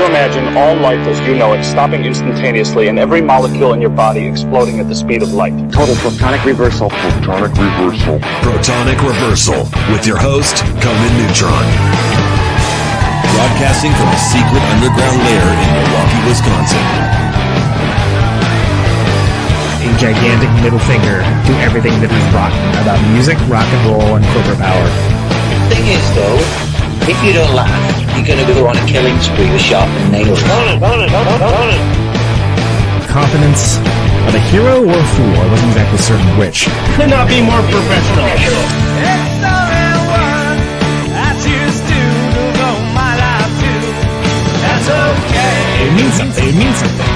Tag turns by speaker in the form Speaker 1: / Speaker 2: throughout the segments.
Speaker 1: to imagine all life as you know it stopping instantaneously and every molecule in your body exploding at the speed of light.
Speaker 2: Total protonic reversal.
Speaker 3: Protonic reversal.
Speaker 4: Protonic reversal with your host, Conan Neutron. Broadcasting from a secret underground lair in Milwaukee, Wisconsin.
Speaker 5: A gigantic middle finger to everything that is rock about music, rock and roll, and corporate power.
Speaker 6: The thing is, though, if you don't laugh, you're going to go on a killing spree with sharpened nails.
Speaker 5: Confidence of a hero or a fool, I wasn't exactly certain which.
Speaker 7: Could not be more professional.
Speaker 5: It means something. It means something.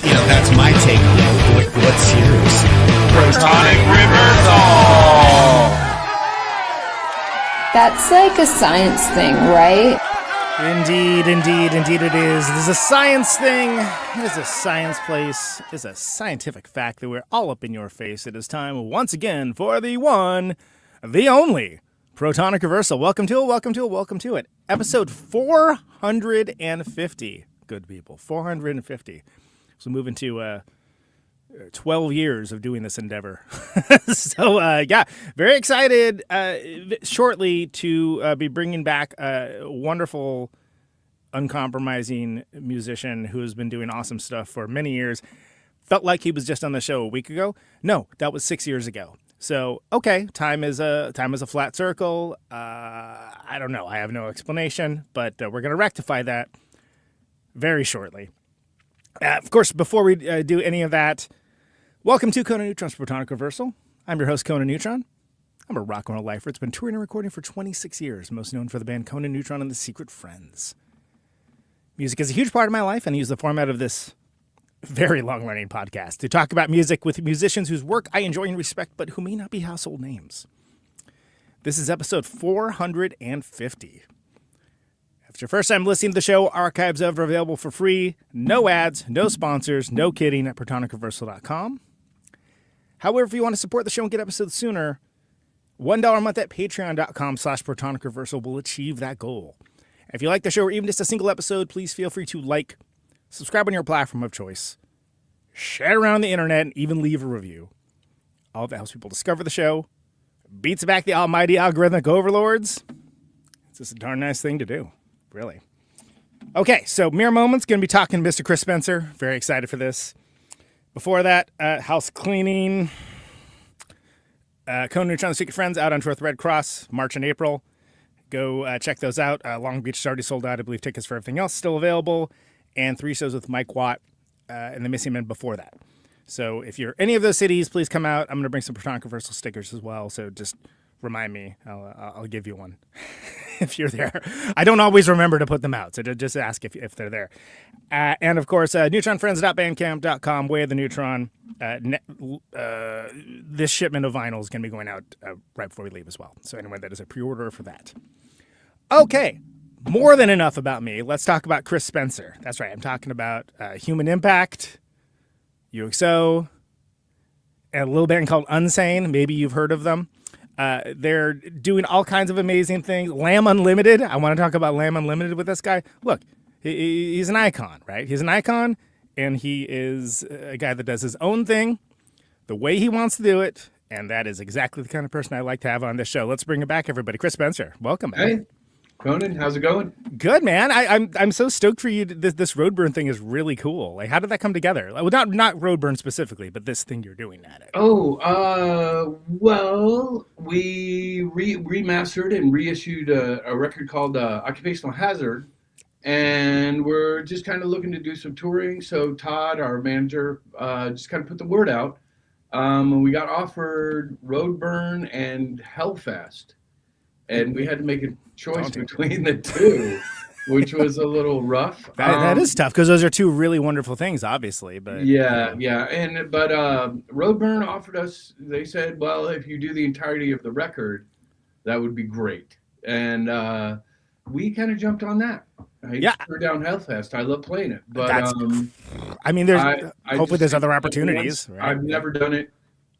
Speaker 8: You know, that's my take on it. What's yours?
Speaker 7: Protonic reversal.
Speaker 9: That's like a science thing, right?
Speaker 5: Indeed it is. It is a science thing. It is a science place. It is a scientific fact that we're all up in your face. It is time once again for the one, the only Protonic Reversal. Welcome to it. Episode 450. Good people, 450. So moving to 12 years of doing this endeavor. So, yeah, very excited shortly to be bringing back a wonderful, uncompromising musician who has been doing awesome stuff for many years. Felt like he was just on the show a week ago. No, that was 6 years ago. So, okay, time is a flat circle. I don't know. I have no explanation, but we're going to rectify that very shortly. Of course, before we do any of that, welcome to Conan Neutron's Protonic Reversal. I'm your host, Conan Neutron. I'm a rock and roll lifer. It's been touring and recording for 26 years, most known for the band Conan Neutron and the Secret Friends. Music is a huge part of my life, and I use the format of this very long-running podcast to talk about music with musicians whose work I enjoy and respect, but who may not be household names. This is episode 450. If it's your first time listening to the show, archives are available for free. No ads, no sponsors, no kidding at protonicreversal.com. However, if you want to support the show and get episodes sooner, $1 a month at patreon.com/protonicreversal will achieve that goal. If you like the show or even just a single episode, please feel free to like, subscribe on your platform of choice, share around the internet, and even leave a review. All of that helps people discover the show, beats back the almighty algorithmic overlords. It's just a darn nice thing to do, really. Okay, so mere moments, going to be talking to Mr. Chris Spencer. Very excited for this. Before that, house cleaning. Conan Neutron Secret Friends out on Tour with Red Cross, March and April. Go check those out. Long Beach is already sold out. I believe tickets for everything else still available. And 3 shows with Mike Watt and the Missing Men before that. So if you're any of those cities, please come out. I'm going to bring some Protonic Reversal stickers as well. So just remind me. I'll give you one if you're there. I don't always remember to put them out. So just ask if they're there. And of course, neutronfriends.bandcamp.com, Way of the Neutron. This shipment of vinyl is going to be going out right before we leave as well. So anyway, that is a pre-order for that. Okay. More than enough about me. Let's talk about Chris Spencer. That's right. I'm talking about Human Impact, UXO, and a little band called Unsane. Maybe you've heard of them. They're doing all kinds of amazing things. Lamb Unlimited. I want to talk about Lamb Unlimited with this guy. Look, he's an icon, right? He's an icon, and he is a guy that does his own thing the way he wants to do it, and that is exactly the kind of person I like to have on this show. Let's bring it back, everybody. Chris Spencer, welcome, man.
Speaker 10: Hey. Conan, how's it going?
Speaker 5: Good, man. I'm so stoked for you. This Roadburn thing is really cool. Like, how did that come together? Well, not Roadburn specifically, but this thing you're doing at it.
Speaker 10: Oh, well, we remastered and reissued a record called Occupational Hazard, and we're just kind of looking to do some touring. So Todd, our manager, just kind of put the word out. We got offered Roadburn and Hellfest, and we had to make a choice between the two, which was a little rough.
Speaker 5: That is tough because those are two really wonderful things, obviously. But
Speaker 10: yeah. But Roadburn offered us. They said, "Well, if you do the entirety of the record, that would be great." And we kind of jumped on that. I turned down Hellfest. I love playing it, but
Speaker 5: hopefully there's other opportunities. Right?
Speaker 10: I've never done it.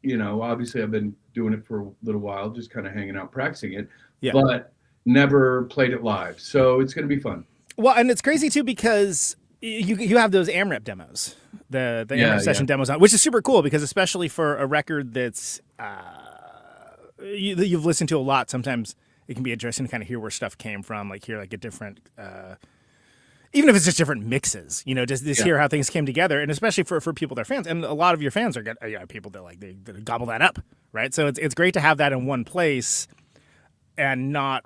Speaker 10: You know, obviously I've been doing it for a little while, just kind of hanging out, practicing it.
Speaker 5: Yeah.
Speaker 10: But never played it live. So it's going to be fun.
Speaker 5: Well, and it's crazy too because you have those AmRep demos, the AmRep session demos on, which is super cool because especially for a record that's you've listened to a lot, sometimes it can be interesting to kind of hear where stuff came from, like hear like a different, even if it's just different mixes, just hear how things came together, and especially for people that are fans, and a lot of your fans are people that like they gobble that up, right? So it's great to have that in one place and not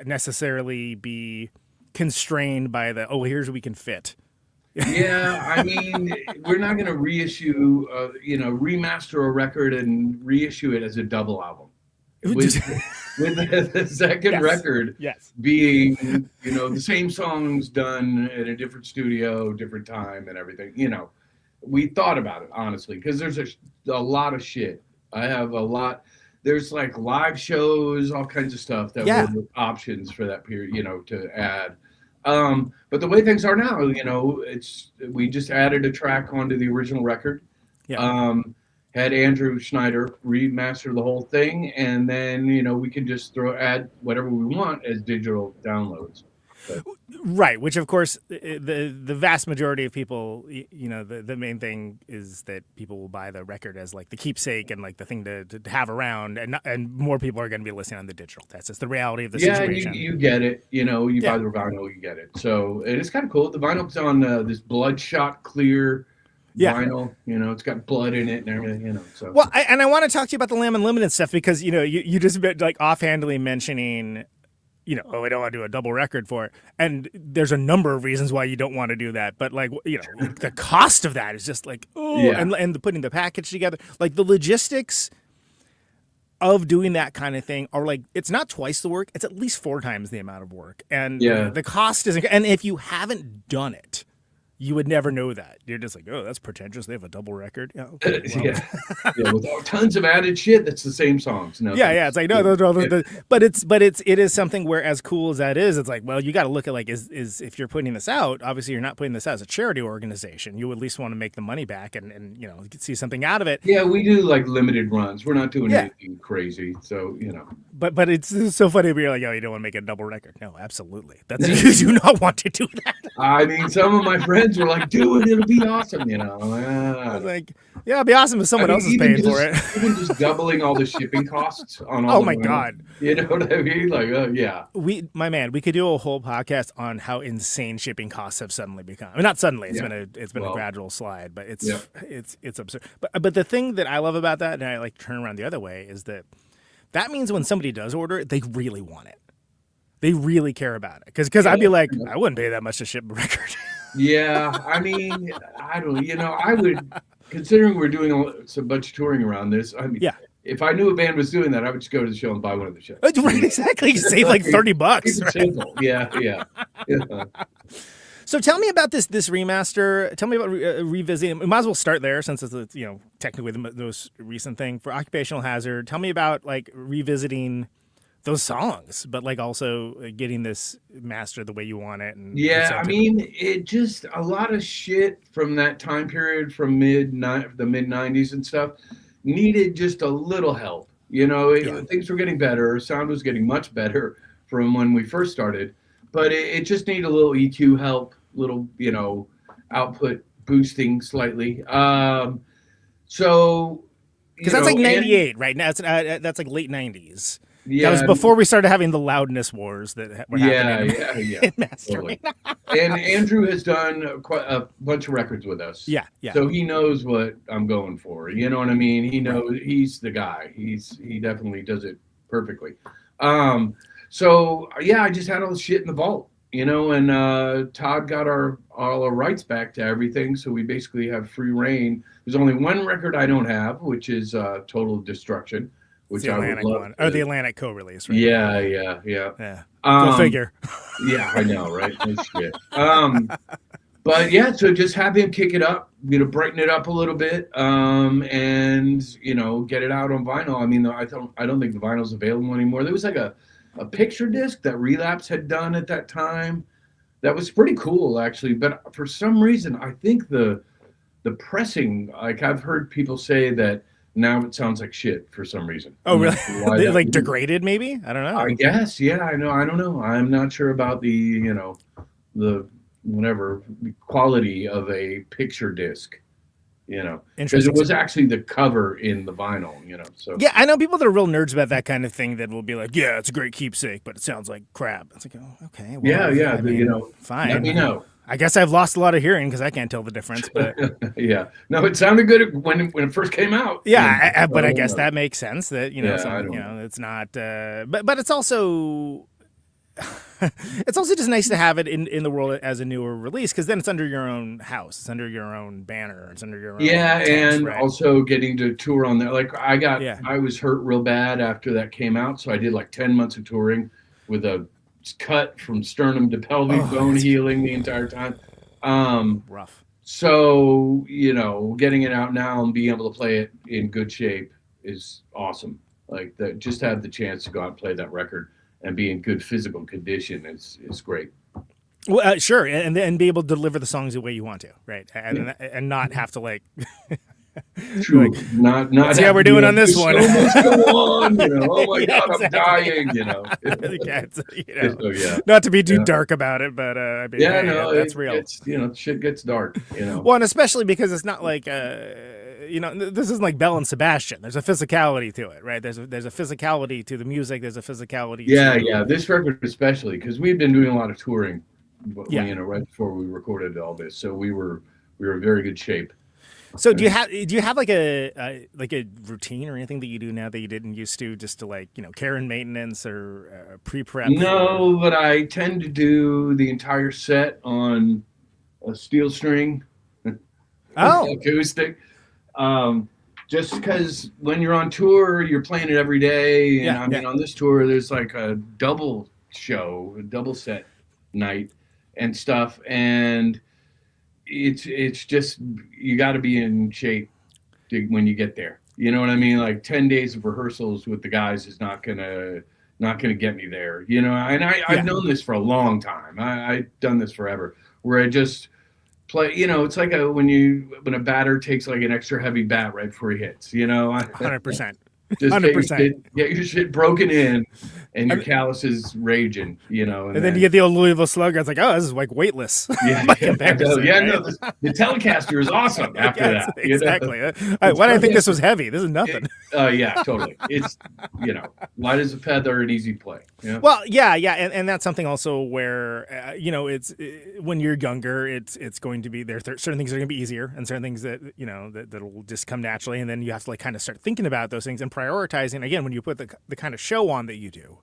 Speaker 5: necessarily be constrained by here's what we can fit.
Speaker 10: Yeah, I mean, we're not going to reissue, remaster a record and reissue it as a double album. With the second record being, the same songs done in a different studio, different time and everything. We thought about it, honestly, because there's a lot of shit. I have a lot. There's like live shows, all kinds of stuff that were options for that period, to add. But the way things are now, we just added a track onto the original record. Yeah. Had Andrew Schneider remaster the whole thing, and then we can just add whatever we want as digital downloads.
Speaker 5: Right, which of course the vast majority of people, the main thing is that people will buy the record as like the keepsake and like the thing to have around, and more people are going to be listening on the digital. That's just the reality of the situation.
Speaker 10: Yeah, you get it. You buy the vinyl, you get it. So it's kind of cool. The vinyl's on this bloodshot clear vinyl. It's got blood in it and everything. So
Speaker 5: well, I want to talk to you about the Lamb Unlimited stuff because you just like offhandedly mentioning. I don't want to do a double record for it. And there's a number of reasons why you don't want to do that. But like, the cost of that is just like, and putting the package together, like the logistics of doing that kind of thing are like, it's not twice the work. It's at least 4 times the amount of work. And the cost isn't, and if you haven't done it, you would never know that. You're just like, oh, that's pretentious. They have a double record. Yeah, okay, well.
Speaker 10: With tons of added shit. That's the same songs. No,
Speaker 5: it's like no, those are all but it is something where, as cool as that is, it's like, well, you got to look at like is if you're putting this out, obviously you're not putting this out as a charity organization. You at least want to make the money back and see something out of it.
Speaker 10: Yeah, we do like limited runs. We're not doing anything crazy, so
Speaker 5: But it's so funny. We're like, oh, you don't want to make a double record? No, absolutely. You do not want to do that.
Speaker 10: I mean, some of my friends were like, do it, it'll be awesome,
Speaker 5: I was like, yeah, it'd be awesome if someone else is paying for it.
Speaker 10: Even just doubling all the shipping costs on all
Speaker 5: God.
Speaker 10: You know what I mean? Like,
Speaker 5: we could do a whole podcast on how insane shipping costs have suddenly become. I mean, not suddenly, it's been a gradual slide, but it's absurd. But the thing that I love about that, and I like turn around the other way, is that means when somebody does order it, they really want it. They really care about it. Because I'd be like, I wouldn't pay that much to ship a record.
Speaker 10: Yeah, I mean, I don't. I would, considering we're doing a bunch of touring around this. I mean, if I knew a band was doing that, I would just go to the show and buy one of the shows.
Speaker 5: Exactly, you save like $30. Right?
Speaker 10: Simple. Yeah.
Speaker 5: So tell me about this remaster. Tell me about revisiting. We might as well start there since it's technically the most recent thing for Occupational Hazard. Tell me about like revisiting those songs, but like also getting this mastered the way you want it. And
Speaker 10: I mean, it just a lot of shit from that time period, from the mid '90s and stuff, needed just a little help. Things were getting better. Sound was getting much better from when we first started, but it just needed a little EQ help, little output boosting slightly. So
Speaker 5: because that's like '98, right? Now that's like late '90s. Yeah, that was before we started having the loudness wars that were happening in mastering.
Speaker 10: Totally. And Andrew has done quite a bunch of records with us. Yeah. So he knows what I'm going for. You know what I mean? He knows He's the guy. He definitely does it perfectly. So I just had all the shit in the vault, and Todd got all our rights back to everything. So we basically have free reign. There's only one record I don't have, which is Total Destruction. Which
Speaker 5: the Atlantic one, or the Atlantic co-release, right?
Speaker 10: Yeah.
Speaker 5: Go figure.
Speaker 10: Yeah, I know, right? That's shit. But so just have him kick it up, brighten it up a little bit, and get it out on vinyl. I mean, I don't think the vinyl's available anymore. There was like a picture disc that Relapse had done at that time. That was pretty cool, actually. But for some reason, I think the pressing, like I've heard people say that now it sounds like shit for some reason.
Speaker 5: Oh, really?
Speaker 10: Why
Speaker 5: Like degraded, maybe? I don't know.
Speaker 10: I guess, yeah. I don't know. I'm not sure about the whatever quality of a picture disc. Because it was actually the cover in the vinyl. So
Speaker 5: yeah, I know people that are real nerds about that kind of thing that will be like, yeah, it's a great keepsake, but it sounds like crap. It's like, oh, okay, well,
Speaker 10: yeah.
Speaker 5: I mean, fine.
Speaker 10: Let me know.
Speaker 5: I guess I've lost a lot of hearing because I can't tell the difference. But
Speaker 10: yeah, no, it sounded good when it first came out.
Speaker 5: Yeah, but I guess that makes sense that
Speaker 10: Yeah,
Speaker 5: it's not. But it's also. It's also just nice to have it in the world as a newer release because then it's under your own house, it's under your own banner, it's under your own tent,
Speaker 10: and
Speaker 5: right?
Speaker 10: Also getting to tour on there. Like I was hurt real bad after that came out, so I did like 10 months of touring with a cut from sternum to pelvic bone healing the entire time.
Speaker 5: Rough.
Speaker 10: So getting it out now and being able to play it in good shape is awesome. Like that, just have the chance to go out and play that record and be in good physical condition is great.
Speaker 5: Well, sure, and be able to deliver the songs the way you want to, right? And not have to like.
Speaker 10: True.
Speaker 5: Like,
Speaker 10: not
Speaker 5: see how we're doing on this one.
Speaker 10: So much go on, oh my God,
Speaker 5: exactly.
Speaker 10: I'm dying,
Speaker 5: Not to be too dark about it, but I mean, that's real.
Speaker 10: Shit gets dark,
Speaker 5: Well, and especially because it's not like this isn't like Belle and Sebastian. There's a physicality to it, right? There's a physicality to the music. There's a physicality.
Speaker 10: Yeah. This record especially because we've been doing a lot of touring, right before we recorded all this, so we were in very good shape.
Speaker 5: So do you have like a routine or anything that you do now that you didn't used to, just to like care and maintenance or pre-prep?
Speaker 10: No, but I tend to do the entire set on a steel string, acoustic. Just because when you're on tour, you're playing it every day, and on this tour, there's like a double set night and stuff, and it's just you got to be in shape when you get there. You know what I mean? Like 10 days of rehearsals with the guys is not gonna get me there. And I've known this for a long time. I've done this forever, where I just play. It's like when a batter takes like an extra heavy bat right before he hits.
Speaker 5: 100%.
Speaker 10: Just
Speaker 5: 100%.
Speaker 10: Get your shit broken in, and your calluses raging,
Speaker 5: And then you get the old Louisville Slugger. It's like, oh, this is like weightless.
Speaker 10: The Telecaster is awesome after that.
Speaker 5: Exactly. Why did I think this was heavy? This is nothing.
Speaker 10: Yeah, totally. It's light as a feather and easy to play. Yeah.
Speaker 5: Well, yeah, and that's something also where it's when you're younger, it's going to be certain things are going to be easier, and certain things that that'll just come naturally, and then you have to like kind of start thinking about those things and prioritizing. Again, when you put the kind of show on that you do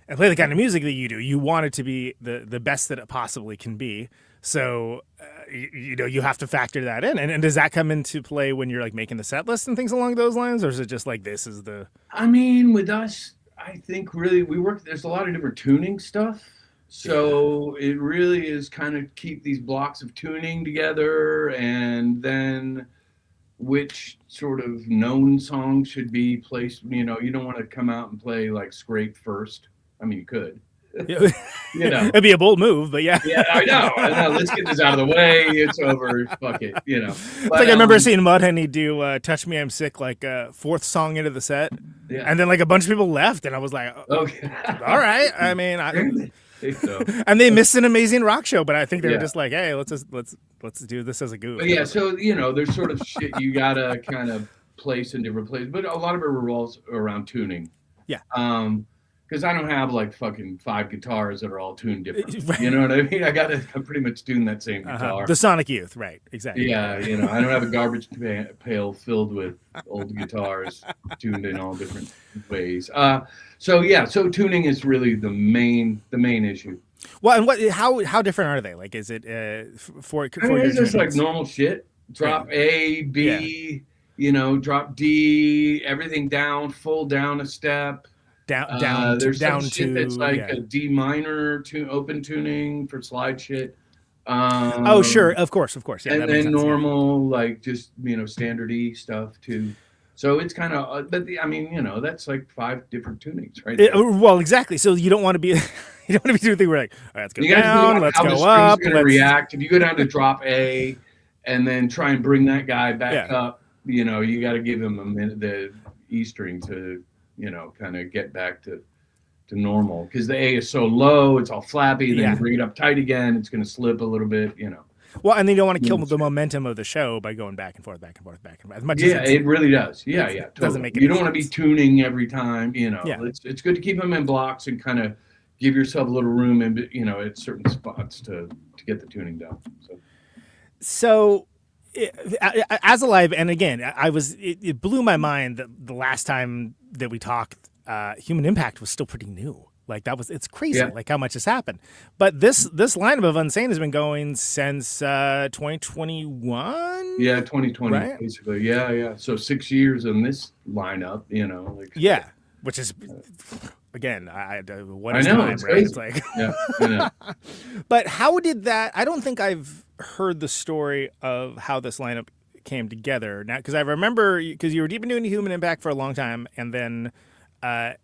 Speaker 5: and play the kind of music that you do, you want it to be the best that it possibly can be. So you have to factor that in. And does that come into play when you're like making the set list and things along those lines, or is it just like this is the?
Speaker 10: I mean, with us, I think really we work. There's a lot of different tuning stuff. So it really is kind of keep these blocks of tuning together, and then which sort of known songs should be placed. You don't want to come out and play like Scrape first. I mean, you could.
Speaker 5: It'd be a bold move, but yeah.
Speaker 10: Yeah, I know. Let's get this out of the way. It's over. Fuck it.
Speaker 5: It's like I remember seeing Mudhoney do "Touch Me, I'm Sick" like fourth song into the set, and then like a bunch of people left, and I was like,
Speaker 10: okay,
Speaker 5: all right. I mean, and they missed an amazing rock show, but I think they were just like, hey, let's do this as a goof.
Speaker 10: But so there's sort of shit you gotta kind of place in different places, but a lot of it revolves around tuning.
Speaker 5: Yeah.
Speaker 10: Because I don't have like fucking 5 guitars that are all tuned different. You know what I mean? I pretty much tune that same guitar.
Speaker 5: The Sonic Youth, right? Exactly.
Speaker 10: Yeah, I don't have a garbage pail filled with old guitars tuned in all different ways. So tuning is really the main issue.
Speaker 5: Well, and how different are they? Like, is it for
Speaker 10: it's just like normal shit. Drop A, B, drop D, everything down, full down a step.
Speaker 5: There's
Speaker 10: down
Speaker 5: some
Speaker 10: shit that's like a D minor open tuning for slide shit.
Speaker 5: Sure, of course, yeah.
Speaker 10: And then normal, like just standard E stuff too. So it's kind of, but that's like 5 different tunings, right?
Speaker 5: Well, exactly. So you don't want to be, doing the thing where like, all right, let's go down, let's go up.
Speaker 10: Going to react if you go down to drop A, and then try and bring that guy back up. you got to give him a minute, the E string to, kind of get back to normal. Because the A is so low, it's all flappy. Then you bring it up tight again, it's going to slip a little bit,
Speaker 5: Well, and then you don't want to kill the momentum of the show by going back and forth, back and forth, back and forth. As much as
Speaker 10: it really does. Yeah, totally.
Speaker 5: Doesn't make
Speaker 10: You don't want to be tuning every time,
Speaker 5: Yeah.
Speaker 10: It's good to keep them in blocks and kind of give yourself a little room in, at certain spots to get the tuning done.
Speaker 5: So as a live, and again, it blew my mind that the last time that we talked, Human Impact was still pretty new. Like it's crazy, like how much has happened. But this lineup of Unsane has been going since 2021.
Speaker 10: Yeah, 2020,
Speaker 5: right?
Speaker 10: Basically. Yeah. So 6 years in this lineup,
Speaker 5: which is again, what
Speaker 10: I
Speaker 5: is
Speaker 10: know,
Speaker 5: time,
Speaker 10: it's
Speaker 5: right?
Speaker 10: crazy.
Speaker 5: It's like,
Speaker 10: yeah, I know.
Speaker 5: But how did that? I don't think I've heard the story of how this lineup came together now, because I remember because you were deep into Human Impact for a long time, and then.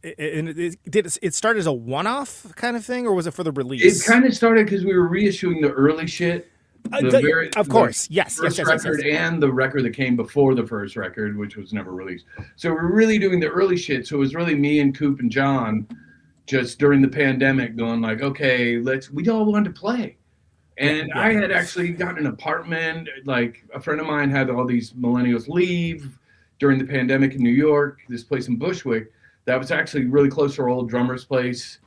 Speaker 5: It started as a one-off kind of thing, or was it for the release?
Speaker 10: It kind of started because we were reissuing the early shit.
Speaker 5: Of course, yes.
Speaker 10: First record and the record that came before the first record, which was never released. So we're really doing the early shit. So it was really me and Coop and John, just during the pandemic, going like, okay, we all wanted to play. And I had actually gotten an apartment. Like a friend of mine had all these millennials leave during the pandemic in New York, this place in Bushwick. That was actually really close to our old drummer's place.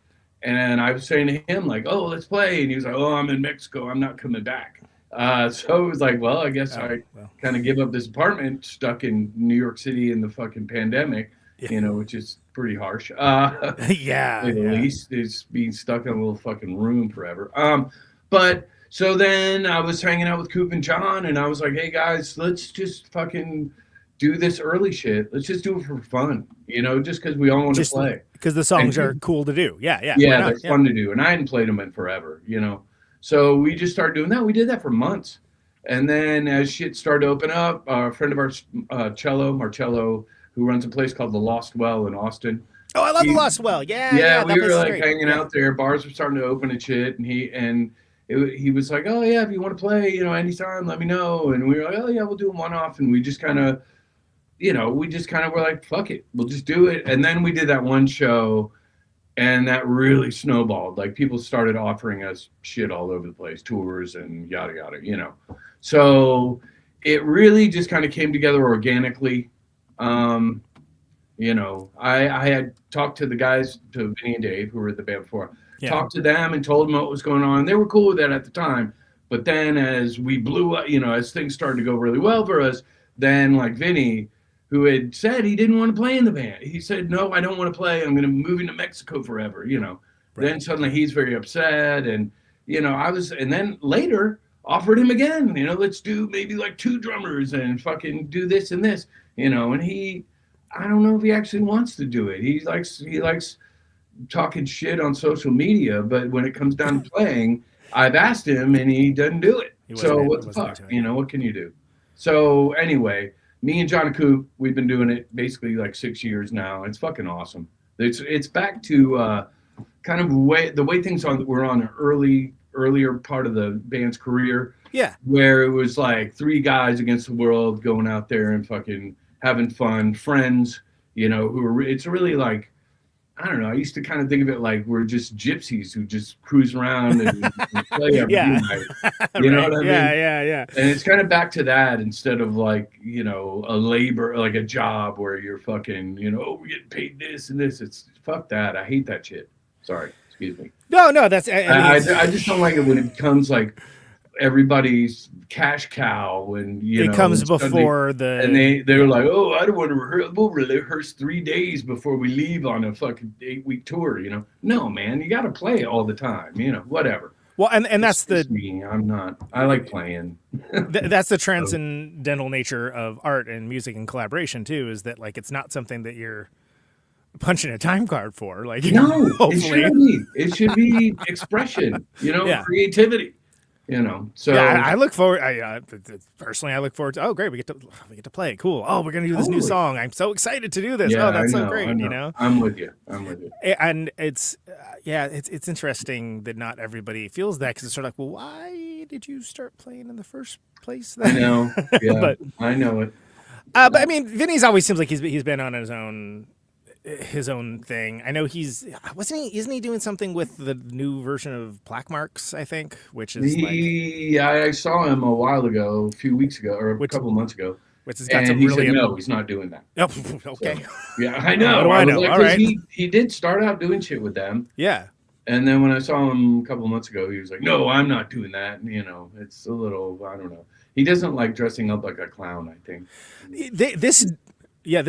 Speaker 10: And I was saying to him, like, oh, let's play. And he was like, oh, I'm in Mexico. I'm not coming back. So it was like, well, I guess I kind of give up this apartment stuck in New York City in the fucking pandemic, which is pretty harsh. At least is being stuck in a little fucking room forever. But so then I was hanging out with Coop and John, and I was like, hey, guys, let's just fucking do this early shit. Let's just do it for fun, just because we all want to play.
Speaker 5: Because the songs are cool to do. Yeah,
Speaker 10: they're fun to do. And I hadn't played them in forever, So we just started doing that. We did that for months. And then as shit started to open up, a friend of ours, Marcello, who runs a place called The Lost Well in Austin.
Speaker 5: Oh, I love The Lost Well. Yeah,
Speaker 10: we were like hanging out there. Bars were starting to open and shit. And he was like, oh, yeah, if you want to play, anytime, let me know. And we were like, oh, yeah, we'll do a one-off. And we just kind of, were like, fuck it, we'll just do it. And then we did that one show, and that really snowballed. Like, people started offering us shit all over the place, tours and yada, yada, So it really just kind of came together organically. I had talked to the guys, to Vinny and Dave, who were at the band before, talked to them and told them what was going on. They were cool with that at the time. But then as we blew up, as things started to go really well for us, then like Vinny, who had said he didn't want to play in the band. He said, no, I don't want to play. I'm going to move into Mexico forever, Right. Then suddenly he's very upset. And, and then later offered him again, let's do maybe like 2 drummers and fucking do this and this, and I don't know if he actually wants to do it. He likes talking shit on social media, but when it comes down to playing, I've asked him and he doesn't do it. So what the fuck, what can you do? So anyway, me and John Coop, we've been doing it basically like 6 years now. It's fucking awesome. It's back to kind of the way things were on an earlier part of the band's career. Yeah. Where it was like 3 guys against the world going out there and fucking having fun, friends, it's really like, I don't know. I used to kind of think of it like we're just gypsies who just cruise around and play every night. You know what I mean? Yeah. And it's kind of back to that instead of like, a labor, like a job where you're fucking, we're getting paid this and this. It's fuck that. I hate that shit. Sorry. Excuse me.
Speaker 5: No, that's.
Speaker 10: I just don't like it when it becomes like everybody's cash cow and
Speaker 5: it comes before
Speaker 10: and they're like, oh, I don't want to rehearse. We'll rehearse 3 days before we leave on a fucking 8-week tour. No, man, you got to play all the time. Whatever.
Speaker 5: Well, and that's
Speaker 10: me. I'm not. I like playing.
Speaker 5: That's the transcendental nature of art and music and collaboration too. Is that like it's not something that you're punching a time card for? Like
Speaker 10: no, hopefully. It should be expression. Creativity. So
Speaker 5: I look forward. Personally, I look forward to. Oh, great, we get to play. Cool. Oh, we're gonna do this new song. I'm so excited to do this.
Speaker 10: Yeah,
Speaker 5: that's so great.
Speaker 10: I'm with you.
Speaker 5: And it's it's interesting that not everybody feels that because it's sort of like, well, why did you start playing in the first place? Then?
Speaker 10: I know. Yeah, but I know it.
Speaker 5: But I mean, Vinny's always seems like he's been on his own thing. I know isn't he doing something with the new version of Plaque Marks, I think, which is
Speaker 10: I saw him a while ago, a few weeks ago, or a couple of months ago.
Speaker 5: Which has got
Speaker 10: and
Speaker 5: some
Speaker 10: he
Speaker 5: really
Speaker 10: said, no, he's not doing that.
Speaker 5: Oh, okay.
Speaker 10: So, yeah, I know.
Speaker 5: What do I know?
Speaker 10: Like,
Speaker 5: all right.
Speaker 10: He did start out doing shit with them.
Speaker 5: Yeah.
Speaker 10: And then when I saw him a couple of months ago, he was like, no, I'm not doing that. And, it's a little, I don't know. He doesn't like dressing up like a clown, I think.
Speaker 5: This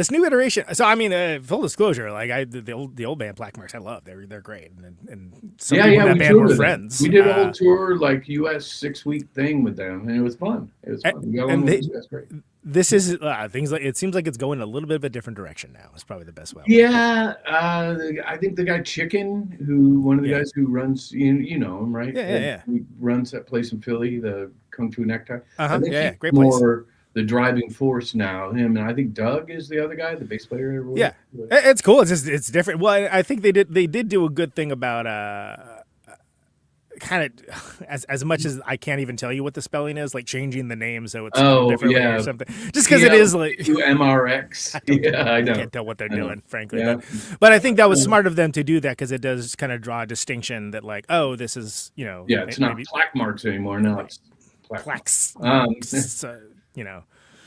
Speaker 5: new iteration. So I mean, full disclosure, like the old band Plaque Marks, I love. They're great, and some people in that band were friends.
Speaker 10: We did a whole tour, like US 6-week thing with them, and it was fun. We got along with that's great.
Speaker 5: This is things like it seems like it's going a little bit of a different direction now. It's probably the best way.
Speaker 10: Yeah, I think the guy Chicken, one of the guys who runs, you know him, right?
Speaker 5: Yeah.
Speaker 10: He runs that place in Philly, the Kung Fu Necktie.
Speaker 5: I think
Speaker 10: he's
Speaker 5: great place.
Speaker 10: more the driving force now. Him, and I think Doug is the other guy, the bass player.
Speaker 5: Yeah, it's cool. It's different. Well, I think they did do a good thing about kind of as much as I can't even tell you what the spelling is, like changing the name so it's differently or something. Just because it is like
Speaker 10: MRX. I know.
Speaker 5: I can't tell what they're doing, frankly. Yeah. But I think that was smart of them to do that because it does kind of draw a distinction that like, oh, this is
Speaker 10: it's not Plaque Marks anymore. Now it's
Speaker 5: Plaques.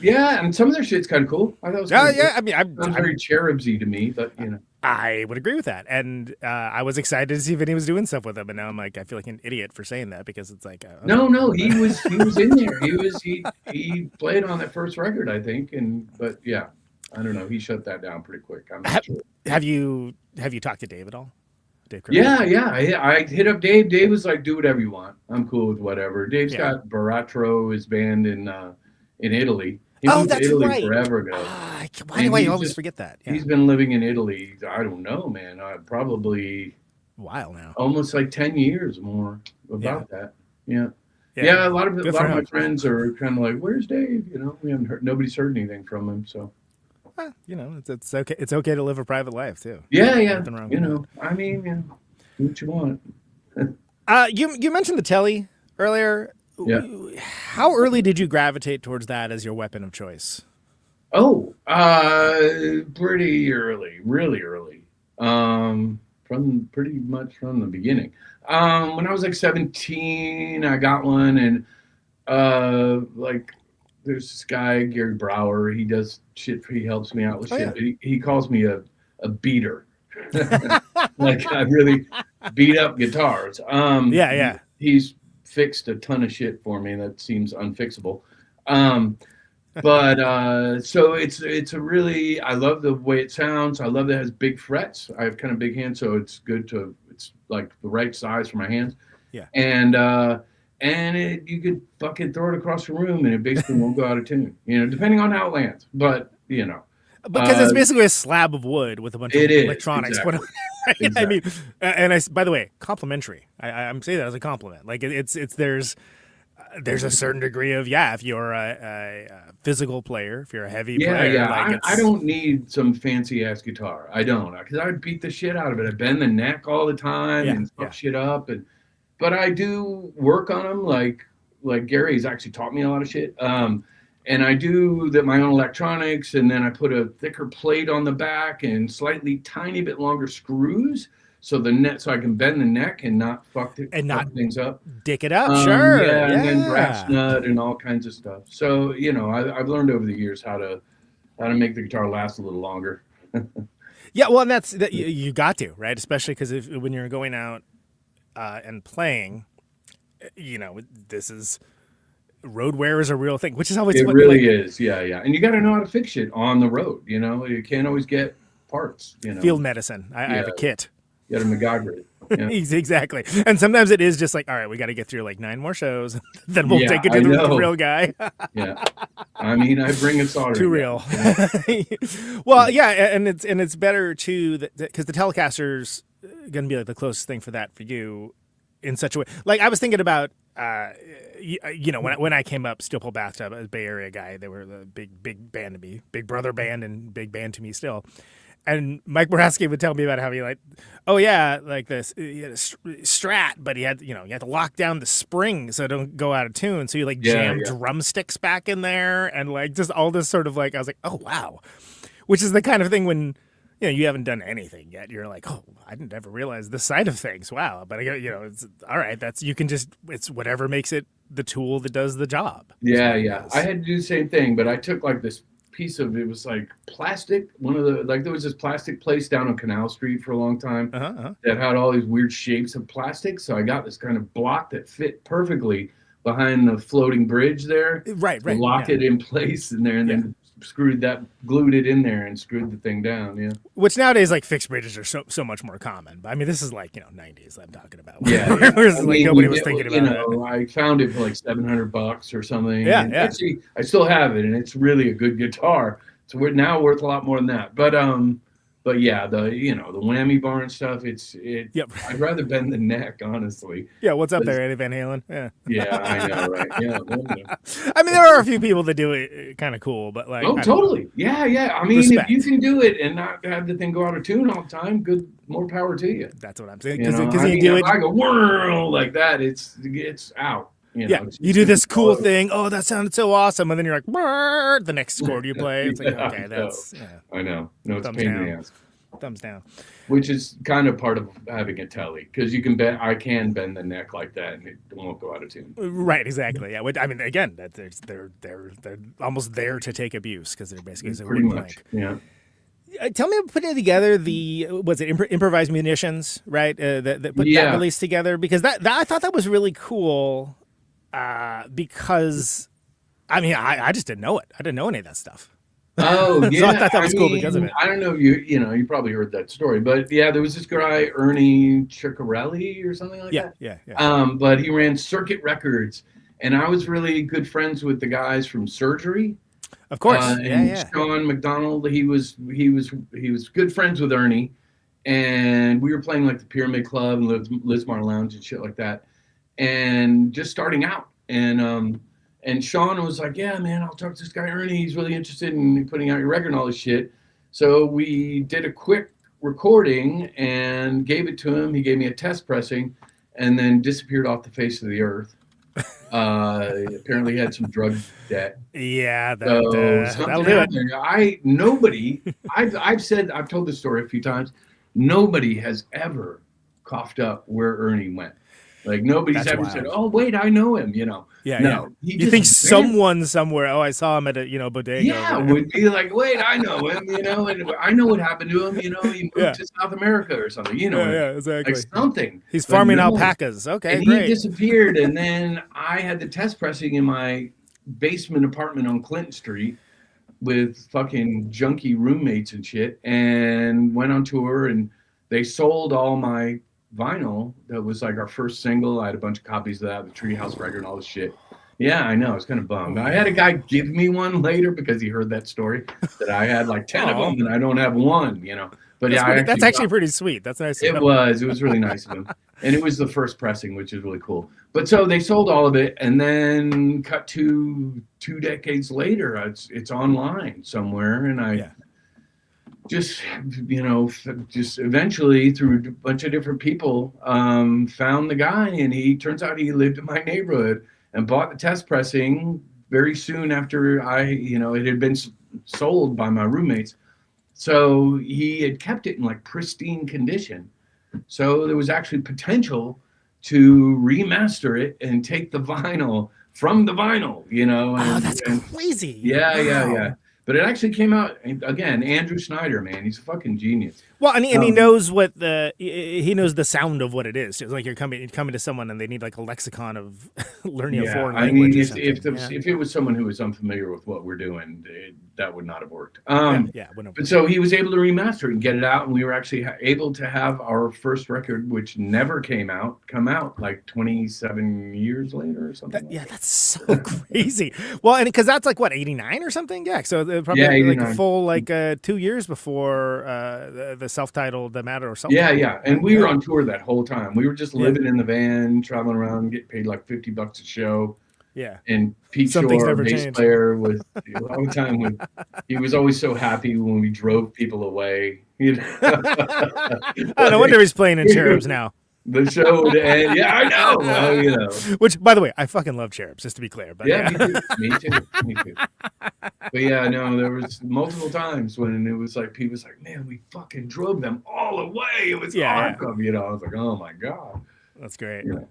Speaker 10: Yeah, and some of their shit's kind of cool. I thought it was
Speaker 5: I mean, I'm
Speaker 10: very cherubsy to me, but
Speaker 5: I would agree with that, and I was excited to see Vinny was doing stuff with them, and now I'm like, I feel like an idiot for saying that because it's like,
Speaker 10: no, he was in there. He played on that first record, I think, but yeah, I don't know. He shut that down pretty quick. I'm not sure.
Speaker 5: Have you talked to Dave at all? Dave
Speaker 10: Yeah. I hit up Dave. Dave was like, do whatever you want. I'm cool with whatever. Dave's got Baratro, his band in Italy. He moved to Italy forever ago.
Speaker 5: Why do I always forget that? Yeah.
Speaker 10: He's been living in Italy, I don't know, man, probably
Speaker 5: a while now.
Speaker 10: Almost like 10 years more about that. Yeah, a lot of my friends are kind of like, where's Dave? We haven't heard, nobody's heard anything from him, so.
Speaker 5: It's okay. It's okay to live a private life too.
Speaker 10: Yeah. I mean, do what you want.
Speaker 5: You mentioned the telly earlier.
Speaker 10: Yeah.
Speaker 5: How early did you gravitate towards that as your weapon of choice?
Speaker 10: Oh, pretty early, really early. From pretty much from the beginning. When I was like 17, I got one, and there's this guy Gary Brower. He does shit. He helps me out with shit. Yeah. He calls me a beater. Like I really beat up guitars. He's fixed a ton of shit for me that seems unfixable. But so it's a really, I love the way it sounds. I love that it has big frets. I have kind of big hands, so it's it's like the right size for my hands.
Speaker 5: Yeah.
Speaker 10: And you could fucking throw it across the room and it basically won't go out of tune, depending on how it lands. But
Speaker 5: because it's basically a slab of wood with a bunch of electronics.
Speaker 10: Exactly.
Speaker 5: Exactly. I mean, and by the way, complimentary. I'm saying that as a compliment. Like there's a certain degree of if you're a physical player, if you're a heavy player.
Speaker 10: Yeah. I don't need some fancy ass guitar. I don't, because I would beat the shit out of it. I bend the neck all the time and fuck shit up. But I do work on them. Like Gary's actually taught me a lot of shit. And I do my own electronics, and then I put a thicker plate on the back and slightly tiny bit longer screws so I can bend the neck and not fuck things up.
Speaker 5: Dick it up, sure.
Speaker 10: Yeah, and then brass nut and all kinds of stuff. So I've learned over the years how to make the guitar last a little longer.
Speaker 5: Yeah, well, and that's you got to, right? Especially because when you're going out and playing, this is. Road wear is a real thing, which is always
Speaker 10: it really is. Yeah. And you got to know how to fix it on the road. You can't always get parts.
Speaker 5: Field medicine. I have a kit.
Speaker 10: You got to MacGyver it.
Speaker 5: Exactly. And sometimes it is just like, all right, we got to get through like 9 more shows, then we'll take it to the real guy.
Speaker 10: Yeah. I mean, I bring it solder.
Speaker 5: Too real. Well, yeah, and it's better too because the Telecaster's going to be like the closest thing for that for you in such a way. Like I was thinking about. When I came up, Steel Pole Bathtub, a Bay Area guy, they were the big band to me, big brother band and big band to me still. And Mike Moraski would tell me about how he like, oh yeah, like this, he had a Strat, but he had, you had to lock down the spring so it don't go out of tune. So you like jam drumsticks back in there and like just all this sort of like, I was like, oh wow, which is the kind of thing when, you haven't done anything yet. You're like, oh, I didn't ever realize this side of things. Wow. But it's all right. It's whatever makes it the tool that does the job.
Speaker 10: Yeah. I had to do the same thing, but I took like this piece of, it was like plastic. There was this plastic place down on Canal Street for a long time that had all these weird shapes of plastic. So I got this kind of block that fit perfectly behind the floating bridge there.
Speaker 5: Right.
Speaker 10: Lock it in place in there and then glued it in there and screwed the thing down. Yeah.
Speaker 5: Which nowadays, like fixed bridges are so much more common. But I mean, this is like 90s I'm talking about.
Speaker 10: Yeah.
Speaker 5: Nobody was thinking about it.
Speaker 10: I found it for like $700 or something.
Speaker 5: Yeah.
Speaker 10: Actually, I still have it, and it's really a good guitar. So we're now worth a lot more than that. But yeah, the whammy bar and stuff. I'd rather bend the neck, honestly.
Speaker 5: Yeah, what's up there, Eddie Van Halen? Yeah.
Speaker 10: Yeah, I know, right? Yeah.
Speaker 5: I mean, there are a few people that do it kind of cool, but like.
Speaker 10: Oh, totally. Yeah. I mean, Respect. If you can do it and not have the thing go out of tune all the time, more power to you.
Speaker 5: That's what I'm saying. Because you do it.
Speaker 10: If I go whirl like that, it's out.
Speaker 5: You do this cool thing. Oh, that sounded so awesome, and then you're like, Brr! The next chord you play. It's like, okay, that's. Yeah.
Speaker 10: I know. No, it's pain in the ass.
Speaker 5: Thumbs down.
Speaker 10: Which is kind of part of having a telly, because I can bend the neck like that, and it won't go out of tune.
Speaker 5: Right, exactly. Yeah, I mean, again, they're almost there to take abuse because they're basically
Speaker 10: pretty much. Yeah.
Speaker 5: Tell me about putting together Improvised Munitions, right? That put that release together, because that I thought that was really cool. Because I mean, I just didn't know it. I didn't know any of that stuff.
Speaker 10: Oh, yeah.
Speaker 5: So I thought that was cool because of it.
Speaker 10: I don't know if you probably heard that story, but yeah, there was this guy, Ernie Chicorelli or something like that.
Speaker 5: Yeah.
Speaker 10: But he ran Circuit Records, and I was really good friends with the guys from Surgery.
Speaker 5: Of course.
Speaker 10: Sean McDonald, he was good friends with Ernie, and we were playing like the Pyramid Club and Lismar Lounge and shit like that, and just starting out. And Sean was like, yeah, man, I'll talk to this guy Ernie. He's really interested in putting out your record and all this shit. So we did a quick recording and gave it to him. He gave me a test pressing and then disappeared off the face of the earth. Apparently he had some drug debt.
Speaker 5: Yeah, that'll do
Speaker 10: it. I've told this story a few times. Nobody has ever coughed up where Ernie went. Like nobody's ever said, "Oh, wait, I know him."
Speaker 5: Yeah.
Speaker 10: No,
Speaker 5: you think someone somewhere? Oh, I saw him at a bodega.
Speaker 10: Yeah, would be like, "Wait, I know him." And I know what happened to him. He moved to South America or something.
Speaker 5: Yeah, exactly.
Speaker 10: Like something.
Speaker 5: He's farming alpacas. Okay,
Speaker 10: and
Speaker 5: great.
Speaker 10: He disappeared, and then I had the test pressing in my basement apartment on Clinton Street with fucking junky roommates and shit, and went on tour, and they sold all my vinyl. That was like our first single. I had a bunch of copies of that, the Treehouse record and all this shit. Yeah, I know. I was kind of bummed. I had a guy give me one later because he heard that story that I had like 10 of them and I don't have one, But
Speaker 5: that's actually pretty sweet. That's nice.
Speaker 10: It was really nice of him. And it was the first pressing, which is really cool. But so they sold all of it, and then cut to 2 decades later, it's online somewhere, and I just eventually through a bunch of different people found the guy, and turns out he lived in my neighborhood and bought the test pressing very soon after it had been sold by my roommates. So he had kept it in like pristine condition. So there was actually potential to remaster it and take the vinyl from the vinyl,
Speaker 5: that's crazy.
Speaker 10: Yeah. But it actually came out, again, Andrew Snyder, man, he's a fucking genius.
Speaker 5: Well, and he knows he knows the sound of what it is. It's like you're coming to someone and they need like a lexicon of learning a foreign language.
Speaker 10: If it was someone who was unfamiliar with what we're doing, that would not have worked. But so he was able to remaster it and get it out, and we were actually able to have our first record, which never come out like 27 years later or something.
Speaker 5: That's so crazy. Well, and because that's like what, 89 or something? Yeah, so probably like a full 2 years before the self-titled The Matter or something.
Speaker 10: Yeah. And we were on tour that whole time. We were just living in the van, traveling around, getting paid like $50 a show.
Speaker 5: Yeah.
Speaker 10: And Pete Shore, our bass player, was all the time he was always so happy when we drove people away. You know?
Speaker 5: Oh, no wonder he's playing in Cherubs now.
Speaker 10: The show would end. Yeah, I know. Well, you know.
Speaker 5: Which, by the way, I fucking love Cherubs, just to be clear. But
Speaker 10: Yeah, me too. Me too. But yeah, no, there was multiple times when it was like people was like, man, we fucking drove them all away. It was awesome, you know. I was like, oh my god,
Speaker 5: that's great.
Speaker 10: You know?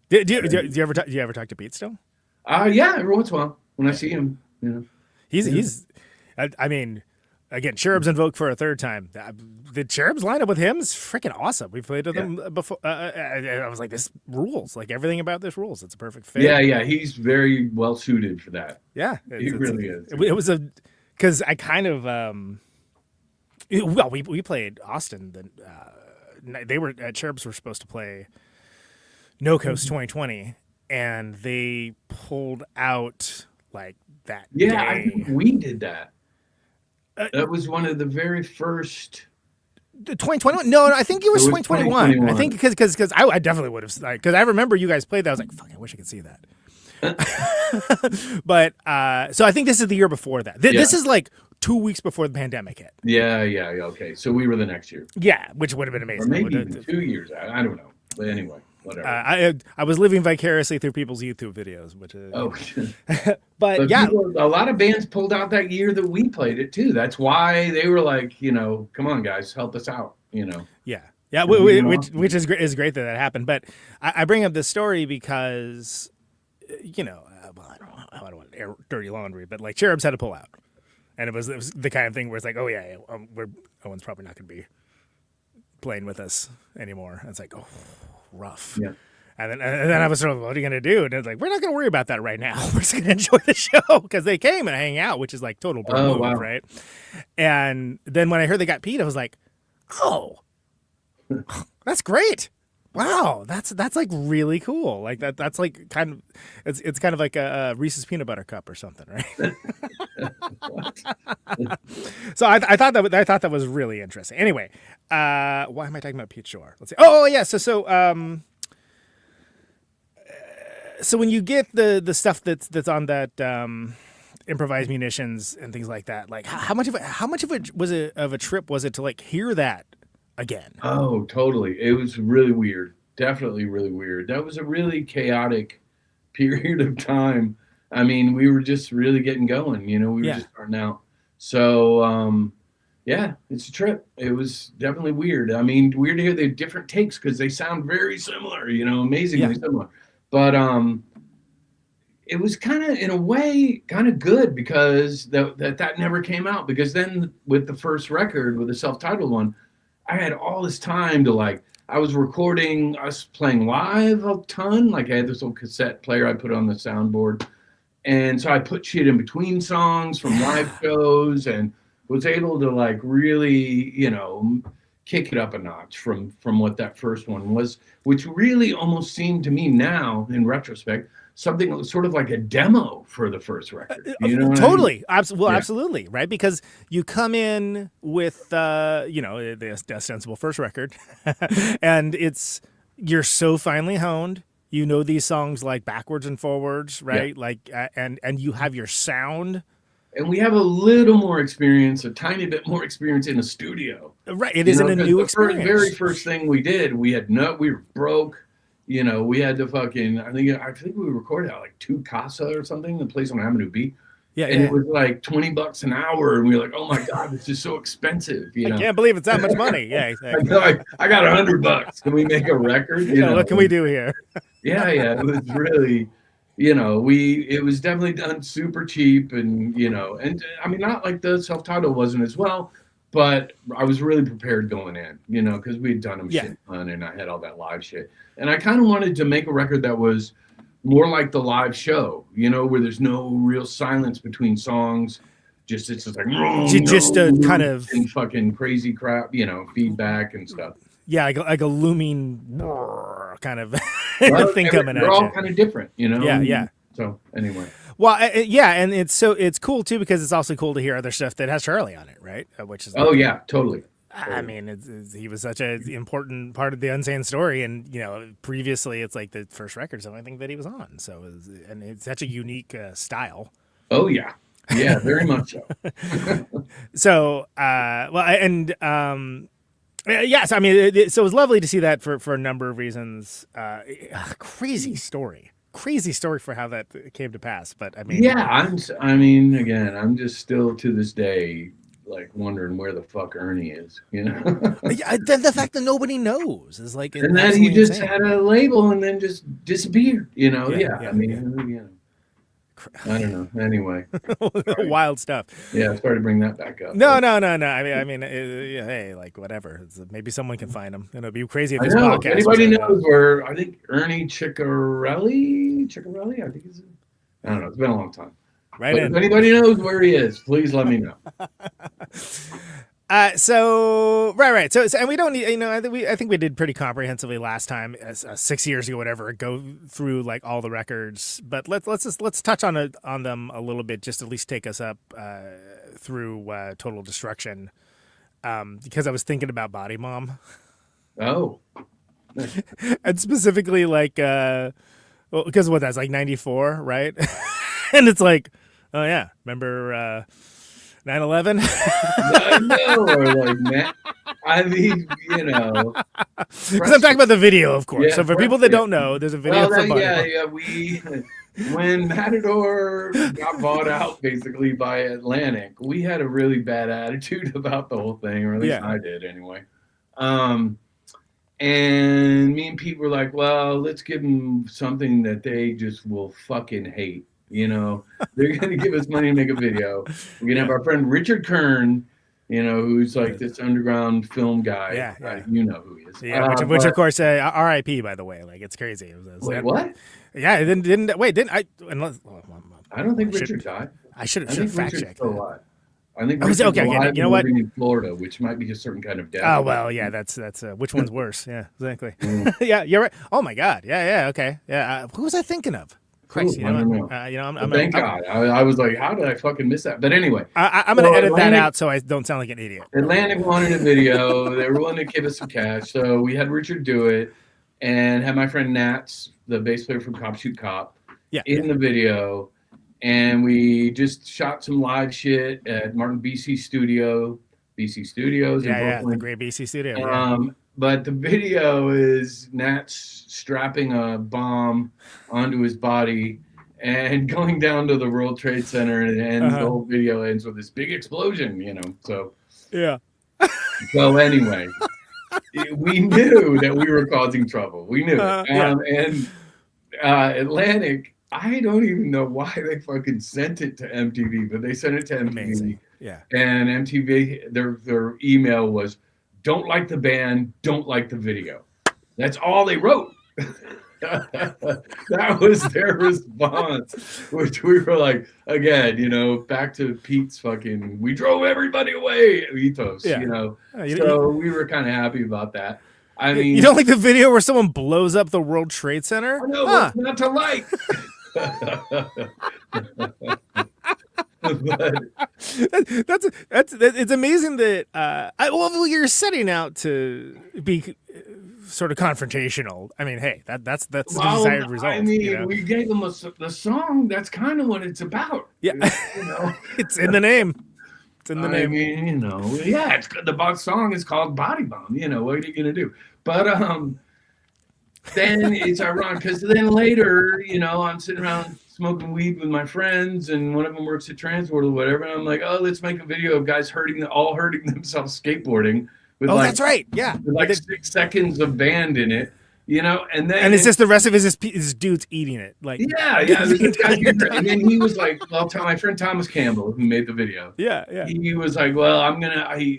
Speaker 5: Do you ever talk to Pete still?
Speaker 10: Yeah, every once in a while when I see him, you know.
Speaker 5: He's I mean, again, Cherubs Invoke for a third time. The Cherubs lineup with him is freaking awesome. We played with them before. I was like, this rules. Like, everything about this rules. It's a perfect fit.
Speaker 10: Yeah, he's very well suited for that.
Speaker 5: Yeah,
Speaker 10: he really is.
Speaker 5: It was because I kind of we played Austin. They were Cherubs were supposed to play No Coast 2020, and they pulled out like that.
Speaker 10: Yeah,
Speaker 5: day.
Speaker 10: I think we did that. That was one of the very first.
Speaker 5: 2021? No, I think it was 2021. I think because I definitely would have, because I remember you guys played that. I was like, fuck, I wish I could see that. But so I think this is the year before that. This is like 2 weeks before the pandemic hit.
Speaker 10: Yeah. Okay, so we were the next year.
Speaker 5: Yeah, which would have been amazing.
Speaker 10: Or maybe even 2 years. I don't know. But anyway, whatever.
Speaker 5: I was living vicariously through people's YouTube videos, which but yeah,
Speaker 10: a lot of bands pulled out that year that we played it too. That's why they were like, you know, come on guys, help us out, you know.
Speaker 5: Yeah, which is great that happened. But I bring up this story because, you know, I don't want to air dirty laundry, but like Cherubs had to pull out, and it was the kind of thing where it's like, oh yeah, Owen's probably not going to be playing with us anymore. And it's like, oh, rough.
Speaker 10: Yeah.
Speaker 5: And then I was sort of, what are you going to do? And it's like, we're not going to worry about that right now. We're just going to enjoy the show because they came and hang out, which is like total move,
Speaker 10: wow.
Speaker 5: right? And then when I heard they got Pete, I was like, oh, that's great. Wow, that's like really cool. Like that's like kind of it's kind of like a Reese's peanut butter cup or something, right? So I thought that was really interesting. Anyway, why am I talking about Pete Shore? Let's see. Oh yeah, so when you get the stuff that's on that Improvised Munitions and things like that, like how much of it was of a trip was it to like hear that again?
Speaker 10: Oh, totally. It was really weird. Definitely really weird. That was a really chaotic period of time. I mean, we were just really getting going, you know, we were just starting out. So, yeah, it's a trip. It was definitely weird. I mean, weird to hear the different takes because they sound very similar, you know, amazingly similar. But it was kind of, in a way, kind of good because that never came out. Because then with the first record, with the self-titled one, I had all this time to like, I was recording us playing live a ton. Like I had this little cassette player I put on the soundboard. And so I put shit in between songs from live shows and was able to like really, you know, kick it up a notch from what that first one was, which really almost seemed to me now in retrospect, something that was sort of like a demo for the first record. You know
Speaker 5: totally. I mean? Absolutely. Right. Because you come in with, you know, the ostensible first record and you're so finely honed. You know, these songs like backwards and forwards, right? Yeah. Like, and you have your sound.
Speaker 10: And we have a little more experience, a tiny bit more experience in the studio.
Speaker 5: Right. It isn't a new experience.
Speaker 10: The very first thing we did, we were broke. You know, we had to fucking, I think we recorded at like 2 Casa or something, the place on Avenue B. Yeah. And it was like $20 an hour. And we were like, oh my God, this is so expensive. You know?
Speaker 5: I can't believe it's that much money. Yeah, exactly.
Speaker 10: I got $100. Can we make a record? You know,
Speaker 5: what can we do here?
Speaker 10: Yeah. It was really, you know, it was definitely done super cheap and, you know, and I mean, not like the self-titled wasn't as well, but I was really prepared going in, you know, because we had done them shit ton and I had all that live shit. And I kind of wanted to make a record that was more like the live show, you know, where there's no real silence between songs. It's just like,
Speaker 5: a kind of
Speaker 10: and fucking crazy crap, you know, feedback and stuff.
Speaker 5: Yeah, like a looming kind of thing coming out.
Speaker 10: They're all kind of different, you know?
Speaker 5: Yeah.
Speaker 10: So anyway.
Speaker 5: Well, and it's cool too because it's also cool to hear other stuff that has Charlie on it, right? Which is
Speaker 10: totally.
Speaker 5: I mean, he was such an important part of the Unsane story, and you know, previously it's like the first record's the only thing that he was on. So, and it's such a unique style.
Speaker 10: Oh yeah. Yeah, very much so.
Speaker 5: So, yes, I mean, so it was lovely to see that for a number of reasons. Crazy story for how that came to pass. But I mean,
Speaker 10: Yeah, again, I'm just still to this day like wondering where the fuck Ernie is,
Speaker 5: the fact that nobody knows is like,
Speaker 10: and then he just
Speaker 5: insane.
Speaker 10: had a label and then just disappeared,
Speaker 5: Yeah,
Speaker 10: I don't know. Anyway,
Speaker 5: wild stuff.
Speaker 10: yeah, sorry to bring that back up.
Speaker 5: No. I mean, hey, like whatever. Maybe someone can find him. It'd be crazy if
Speaker 10: I
Speaker 5: his
Speaker 10: know.
Speaker 5: podcast.
Speaker 10: Anybody knows where? I think Ernie Chicorelli. I think it's. I don't know. It's been a long time.
Speaker 5: Right.
Speaker 10: But if anybody knows where he is, please let me know.
Speaker 5: So right. So and we don't need. I think we did pretty comprehensively last time, 6 years ago, whatever. Go through like all the records, but let's touch on them a little bit, just at least take us up through Total Destruction, because I was thinking about Body Mom.
Speaker 10: Oh.
Speaker 5: And specifically like, because that's like 94, right? And it's like, oh yeah, remember 9/11?
Speaker 10: No, or like Matt. I mean,
Speaker 5: Because I'm talking about the video, of course.
Speaker 10: Yeah,
Speaker 5: So for people that don't know, there's a video for Body Mom.
Speaker 10: When Matador got bought out basically by Atlantic, we had a really bad attitude about the whole thing, or at least I did anyway. And me and Pete were like, well, let's give them something that they just will fucking hate. They're going to give us money to make a video. We're going to have our friend Richard Kern, who's like this underground film guy.
Speaker 5: Yeah.
Speaker 10: You know who he is.
Speaker 5: Yeah, which of course, R.I.P. by the way. Like, it's crazy.
Speaker 10: Wait, what?
Speaker 5: Yeah, I didn't I?
Speaker 10: I don't think Richard died.
Speaker 5: I should fact check that.
Speaker 10: I think Richard's alive
Speaker 5: you know what?
Speaker 10: in Florida, which might be a certain kind of death.
Speaker 5: Oh well, yeah, that's which one's worse? Yeah, exactly. Yeah, you're right. Oh my God. Yeah. Okay. Yeah. Who was I thinking of? Christ,
Speaker 10: I don't know. Thank God. I was like, how did I fucking miss that? But anyway,
Speaker 5: I'm going to edit that out so I don't sound like an idiot.
Speaker 10: Atlantic wanted a video. They were willing to give us some cash, so we had Richard do it, and had my friend Nats, the bass player from Cop Shoot Cop, in the video. And we just shot some live shit at Martin BC Studios.
Speaker 5: Yeah, the great BC Studio.
Speaker 10: But the video is Nats strapping a bomb onto his body and going down to the World Trade Center, and the whole video ends with this big explosion, So
Speaker 5: yeah.
Speaker 10: So anyway, we knew that we were causing trouble. We knew it. And Atlantic. I don't even know why they fucking sent it to MTV, but they sent it to MTV.
Speaker 5: Amazing. Yeah.
Speaker 10: And MTV, their email was, don't like the band, don't like the video. That's all they wrote. That was their response, which we were like, again, back to Pete's fucking, we drove everybody away ethos, So we were kind of happy about that. I mean,
Speaker 5: you don't like the video where someone blows up the World Trade Center?
Speaker 10: No, what's not to like?
Speaker 5: That's it's amazing that you're setting out to be sort of confrontational. I mean, hey, that's the desired result.
Speaker 10: I mean, we gave them the song. That's kind of what it's about.
Speaker 5: Yeah, it's in the name. It's in the name.
Speaker 10: I mean, it's the song is called Body Bomb. What are you gonna do? But then it's ironic because then later, I'm sitting around smoking weed with my friends, and one of them works at Transport or whatever, and I'm like, oh, let's make a video of guys hurting themselves skateboarding with
Speaker 5: that's right, yeah,
Speaker 10: with like 6 seconds of band in it, and then
Speaker 5: it's just the rest of his dudes eating it, like
Speaker 10: this guy, and then he was like, well, my friend Thomas Campbell, who made the video, he was like, well,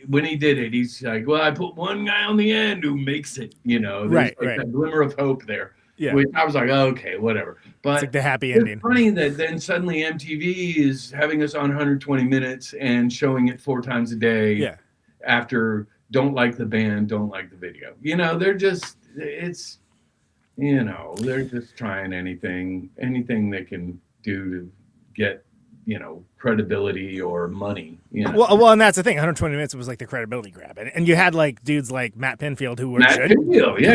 Speaker 10: when he did it, he's like, well, I put one guy on the end who makes it, there's a glimmer of hope there. Yeah, which I was like, oh, okay, whatever. But
Speaker 5: it's like the happy ending.
Speaker 10: It's funny that then suddenly MTV is having us on 120 minutes and showing it 4 times a day.
Speaker 5: Yeah.
Speaker 10: After don't like the band, don't like the video. They're just they're just trying anything they can do to get credibility or money.
Speaker 5: Well, and that's the thing. 120 minutes was like the credibility grab, and you had like dudes like Matt Pinfield who were
Speaker 10: he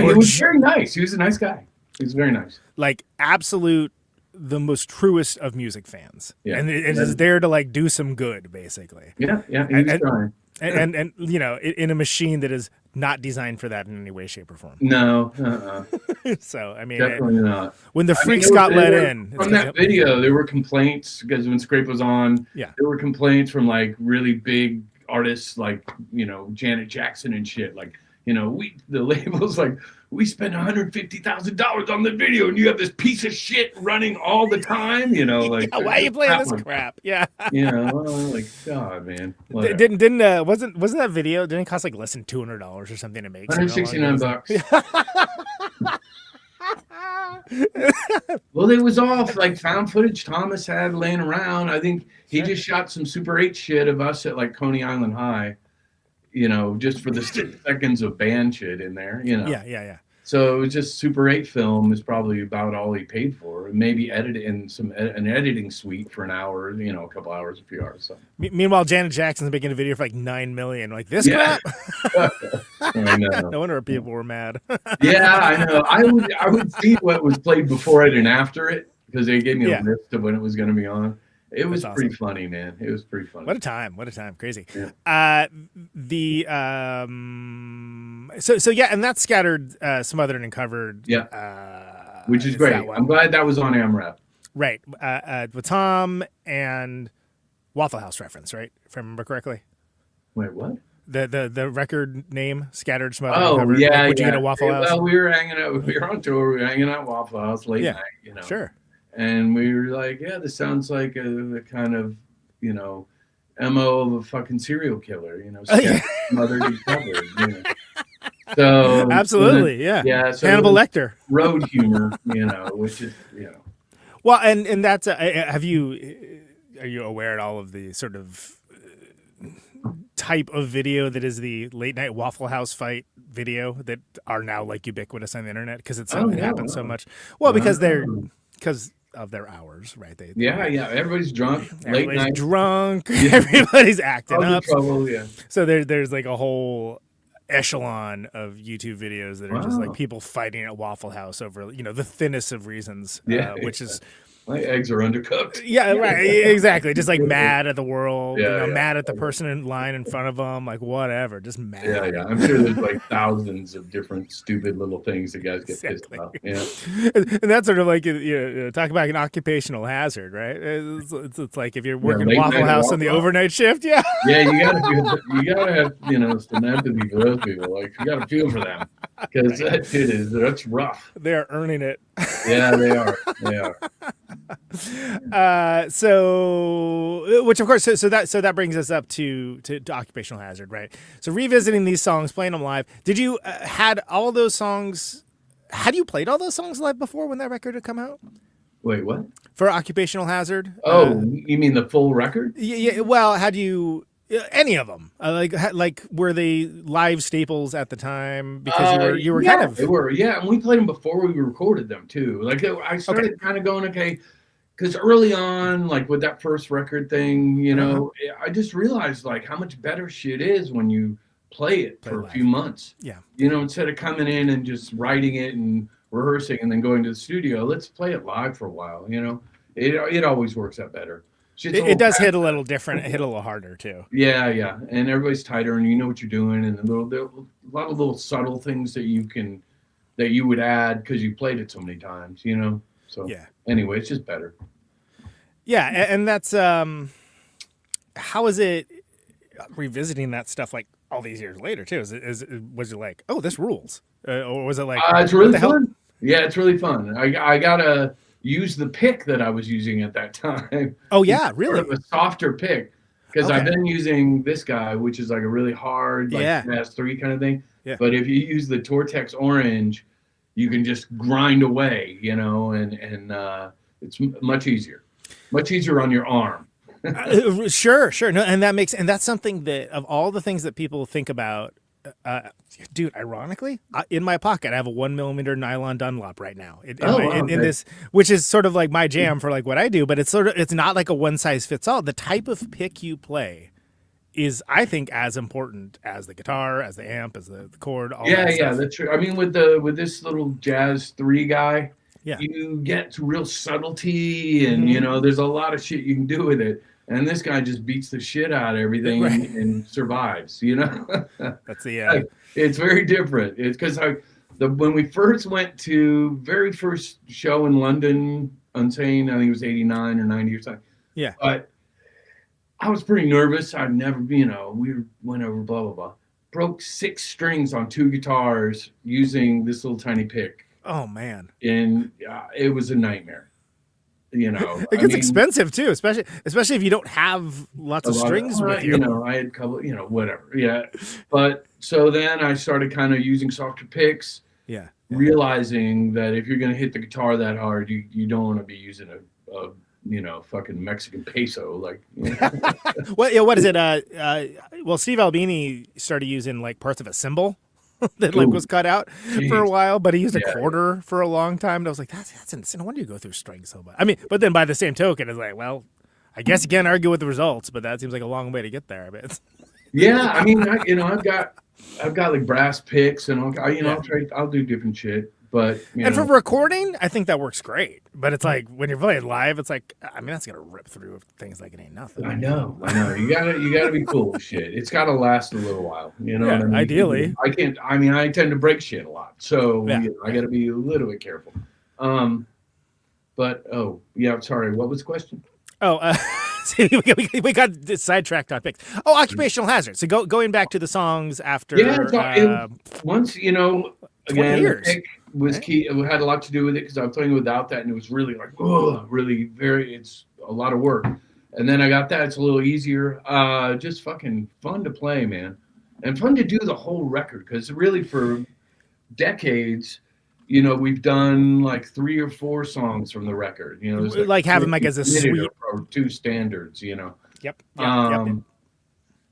Speaker 10: was very nice. He was a nice guy. He's very nice.
Speaker 5: Like absolute the most truest of music fans,
Speaker 10: Yeah.
Speaker 5: and it is there to like do some good, basically.
Speaker 10: Yeah, he was trying.
Speaker 5: And you know, in a machine that is not designed for that in any way, shape, or form.
Speaker 10: No,
Speaker 5: So I mean,
Speaker 10: definitely not.
Speaker 5: when the freaks
Speaker 10: there
Speaker 5: got
Speaker 10: were-
Speaker 5: let
Speaker 10: there were-
Speaker 5: in
Speaker 10: from that video, there were complaints because when Scrape was on,
Speaker 5: Yeah.
Speaker 10: there were complaints from like really big artists like Janet Jackson and shit. Like the label's like, we spent $150,000 on the video, and you have this piece of shit running all the time. Like
Speaker 5: yeah, why are you playing this
Speaker 10: one.
Speaker 5: crap? Yeah.
Speaker 10: Like God, man. Whatever.
Speaker 5: Didn't wasn't that video didn't it cost like less than $200 or something to make?
Speaker 10: $169. Well, it was all like found footage Thomas had laying around. I think he just shot some Super 8 shit of us at like Coney Island High, just for the 6 seconds of band shit in there,
Speaker 5: Yeah.
Speaker 10: So it was just Super 8 film is probably about all he paid for. Maybe edit in an editing suite for an hour, a couple hours, a few hours. So.
Speaker 5: Meanwhile, Janet Jackson's making a video for like $9 million. Like this crap.
Speaker 10: I know.
Speaker 5: No wonder people were mad.
Speaker 10: Yeah, I know. I would see what was played before it and after it because they gave me a list of when it was going to be on. It was pretty funny, man. It was pretty funny.
Speaker 5: What a time! Crazy.
Speaker 10: Yeah.
Speaker 5: So yeah, and that's scattered, smothered, and covered.
Speaker 10: Yeah. Which is great. I'm glad that was on AmRep.
Speaker 5: Right. With Tom and Waffle House reference, right? If I remember correctly.
Speaker 10: Wait, what?
Speaker 5: The record name, Scattered, Smothered,
Speaker 10: Oh,
Speaker 5: and Covered.
Speaker 10: yeah,
Speaker 5: Like, would you get a Waffle House?
Speaker 10: Well, we were hanging out. We were on tour. We were hanging out at Waffle House late night,
Speaker 5: Sure.
Speaker 10: And we were like, yeah, this sounds like a kind of, MO of a fucking serial killer, smothered and covered, So
Speaker 5: Absolutely, yeah.
Speaker 10: Yeah. So
Speaker 5: Hannibal Lecter.
Speaker 10: Road humor, which is,
Speaker 5: Well, and that's are you aware at all of the sort of type of video that is the late night Waffle House fight video that are now like ubiquitous on the internet because it happens so much? Well, because of their hours, right?
Speaker 10: Everybody's drunk.
Speaker 5: Everybody's
Speaker 10: late night.
Speaker 5: drunk. Everybody's acting up.
Speaker 10: Trouble, yeah.
Speaker 5: So there's like a whole echelon of YouTube videos that are just like people fighting at Waffle House over the thinnest of reasons, which is
Speaker 10: my eggs are undercooked.
Speaker 5: Yeah, right. Exactly. Just like mad at the world,
Speaker 10: Yeah,
Speaker 5: mad at the person in line in front of them, like whatever, just mad.
Speaker 10: Yeah. I'm sure there's like thousands of different stupid little things that guys get pissed about. Yeah.
Speaker 5: And that's sort of like talk about an occupational hazard, right? It's like if you're working at Waffle House on the overnight shift,
Speaker 10: Yeah, you gotta have some empathy for those people. Like you gotta feel for them because that's rough.
Speaker 5: They are earning it.
Speaker 10: Yeah, they are. They are.
Speaker 5: So which of course so that brings us up to Occupational Hazard, right? So revisiting these songs, playing them live. Did you had all those songs? Had you played all those songs live before when that record had come out?
Speaker 10: Wait, what?
Speaker 5: For Occupational Hazard?
Speaker 10: Oh, you mean the full record?
Speaker 5: Yeah. Well, had you any of them? Like were they live staples at the time? Because you were kind of
Speaker 10: they were, yeah, and we played them before we recorded them too. Like I started kind of going, okay, because early on, like with that first record thing, I just realized like how much better shit is when you play it for a few months.
Speaker 5: Yeah.
Speaker 10: Instead of coming in and just writing it and rehearsing and then going to the studio, let's play it live for a while. It always works out better.
Speaker 5: It does hit a little different. It hit a little harder too.
Speaker 10: Yeah, and everybody's tighter, and you know what you're doing, and a lot of little subtle things that you would add because you played it so many times, So anyway, it's just better.
Speaker 5: Yeah, and that's how is it revisiting that stuff like all these years later too? Was it like, oh, this rules, or was it like
Speaker 10: it's really fun? Yeah, it's really fun. I gotta use the pick that I was using at that time.
Speaker 5: Oh yeah, really?
Speaker 10: Sort of a softer pick because I've been using this guy, which is like a really hard, like S3 kind of thing. Yeah. But if you use the Tortex Orange, you can just grind away, and it's much easier on your arm.
Speaker 5: Sure. No, and that's something that of all the things that people think about. Dude, ironically, in my pocket, I have a 1mm nylon Dunlop right now. In this, which is sort of like my jam for like what I do, but it's not like a one size fits all. The type of pick you play is, I think, as important as the guitar, as the amp, as the chord. All that stuff.
Speaker 10: That's true. I mean, with this little Jazz 3 guy, you get to real subtlety, and
Speaker 5: Mm-hmm.
Speaker 10: there's a lot of shit you can do with it. And this guy just beats the shit out of everything and survives.
Speaker 5: That's the
Speaker 10: It's very different. It's because when we first went to very first show in London, Unsane, I think it was 89 or 90 or something.
Speaker 5: Yeah.
Speaker 10: But I was pretty nervous. I'd never, we went over blah, blah, blah. Broke 6 strings on 2 guitars using this little tiny pick.
Speaker 5: Oh, man.
Speaker 10: And it was a nightmare.
Speaker 5: It gets expensive too, especially if you don't have lots of strings with you.
Speaker 10: I had a couple, whatever. Yeah. But so then I started kind of using softer picks.
Speaker 5: Yeah.
Speaker 10: Realizing that if you're going to hit the guitar that hard, you don't want to be using a fucking Mexican peso. Like,
Speaker 5: What is it? Well, Steve Albini started using like parts of a cymbal that like was cut out for a while, but he used a quarter for a long time. And I was like, that's insane. No wonder you go through strings so much. I mean, but then by the same token, it's like, well, I guess you can't argue with the results, but that seems like a long way to get there. But
Speaker 10: yeah, I mean, I've got like brass picks, and I'll do different shit. But
Speaker 5: for recording, I think that works great. But it's like when you're playing live, it's like, I mean, that's gonna rip through things like it ain't nothing.
Speaker 10: I know. You gotta be cool with shit. It's gotta last a little while. What I mean?
Speaker 5: Ideally.
Speaker 10: I can't. I mean, I tend to break shit a lot, so I gotta be a little bit careful. But sorry. What was the question?
Speaker 5: We got sidetracked on picks. Oh, Occupational Hazard. So going back to the songs after.
Speaker 10: Once again,
Speaker 5: 20 years.
Speaker 10: the pick was key. It had a lot to do with it because I was playing without that, and it was really like, it's a lot of work. And then I got that; it's a little easier. Just fucking fun to play, man, and fun to do the whole record because really for decades. We've done like 3 or 4 songs from the record.
Speaker 5: Like having like as a suite
Speaker 10: or 2 standards.
Speaker 5: Yep.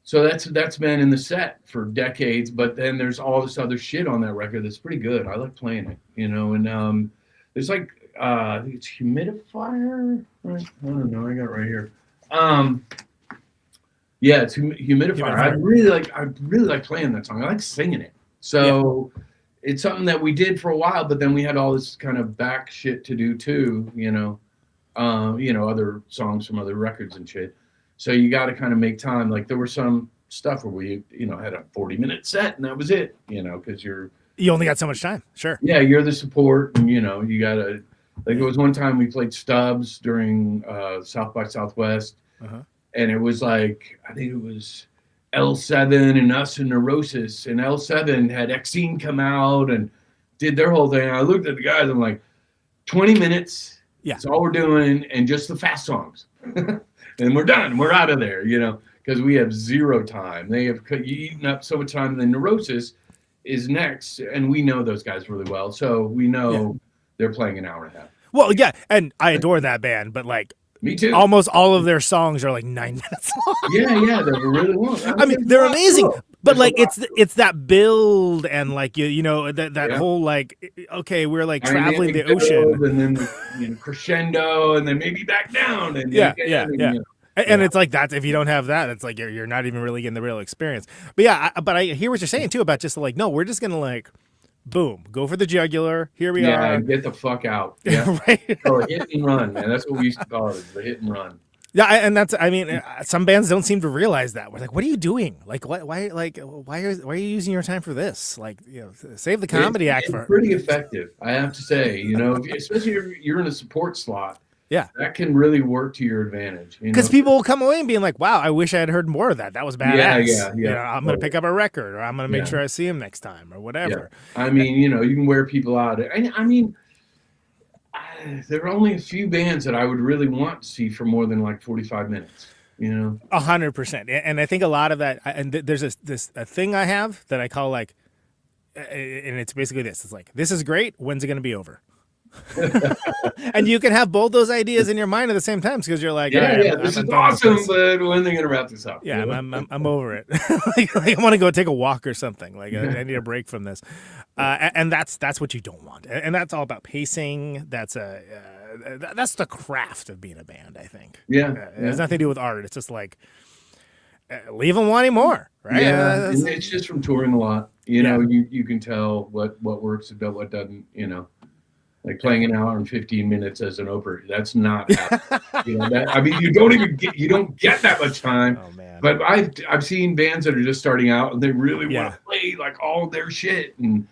Speaker 10: So that's been in the set for decades. But then there's all this other shit on that record that's pretty good. I like playing it. And there's like I think it's humidifier. Right? I don't know. I got it right here. Yeah, it's humidifier. I really like playing that song. I like singing it. So. Yeah. It's something that we did for a while, but then we had all this kind of back shit to do too, other songs from other records and shit. So you got to kind of make time. Like there were some stuff where we, had a 40-minute set and that was it, because you
Speaker 5: only got so much time. Sure.
Speaker 10: Yeah, you're the support, and you got to. Like it was one time we played Stubbs during South by Southwest, and it was like I think it was. L7 and us and Neurosis, and L7 had Exene come out and did their whole thing. I looked at the guys, I'm like, 20 minutes, that's all we're doing, and just the fast songs. And we're done. We're out of there, because we have 0 time. They have eaten up so much time, and then Neurosis is next, and we know those guys really well, so we know they're playing an hour and a half.
Speaker 5: Well, yeah, and I adore that band, but like,
Speaker 10: me too.
Speaker 5: Almost all of their songs are like 9 minutes long.
Speaker 10: Yeah, they're really long.
Speaker 5: I mean, they're amazing, but like it's that build and like that whole like okay, we're like traveling the ocean,
Speaker 10: and then crescendo, and then maybe back down, and
Speaker 5: And it's like that. If you don't have that, it's like you're not even really getting the real experience. But but I hear what you're saying too about just like no, we're just gonna like. Boom, go for the jugular. Here we are.
Speaker 10: Yeah, get the fuck out. Yeah,
Speaker 5: right.
Speaker 10: Oh, hit and run, man. That's what we used to call it, the hit and run.
Speaker 5: Yeah, and that's. I mean, some bands don't seem to realize that. We're like, what are you doing? Like, why are you using your time for this? Like, save the comedy act for.
Speaker 10: It's pretty effective, I have to say. Especially if you're in a support slot.
Speaker 5: Yeah,
Speaker 10: that can really work to your advantage.
Speaker 5: Because people will come away and being like, "Wow, I wish I had heard more of that. That was badass."
Speaker 10: Yeah.
Speaker 5: I'm gonna pick up a record, or I'm gonna make sure I see him next time, or whatever.
Speaker 10: Yeah. I mean, you can wear people out. I mean, there are only a few bands that I would really want to see for more than like 45 minutes.
Speaker 5: 100%, and I think a lot of that. And there's a thing I have that I call like, and it's basically this. It's like, this is great. When's it gonna be over? And you can have both those ideas in your mind at the same time because you're like,
Speaker 10: this is awesome, but when are they gonna wrap this up?
Speaker 5: Yeah, I'm over it. like I want to go take a walk or something. Like I need a break from this, and that's what you don't want. And that's all about pacing. That's the craft of being a band. I think.
Speaker 10: It
Speaker 5: has nothing to do with art. It's just like leave them wanting more, right?
Speaker 10: Yeah, it's just from touring a lot. You can tell what works and what doesn't. Like playing an hour and 15 minutes as an opener. That's not happening. I mean, you don't get that much time.
Speaker 5: Oh man.
Speaker 10: But I've seen bands that are just starting out and they really want to play like all their shit and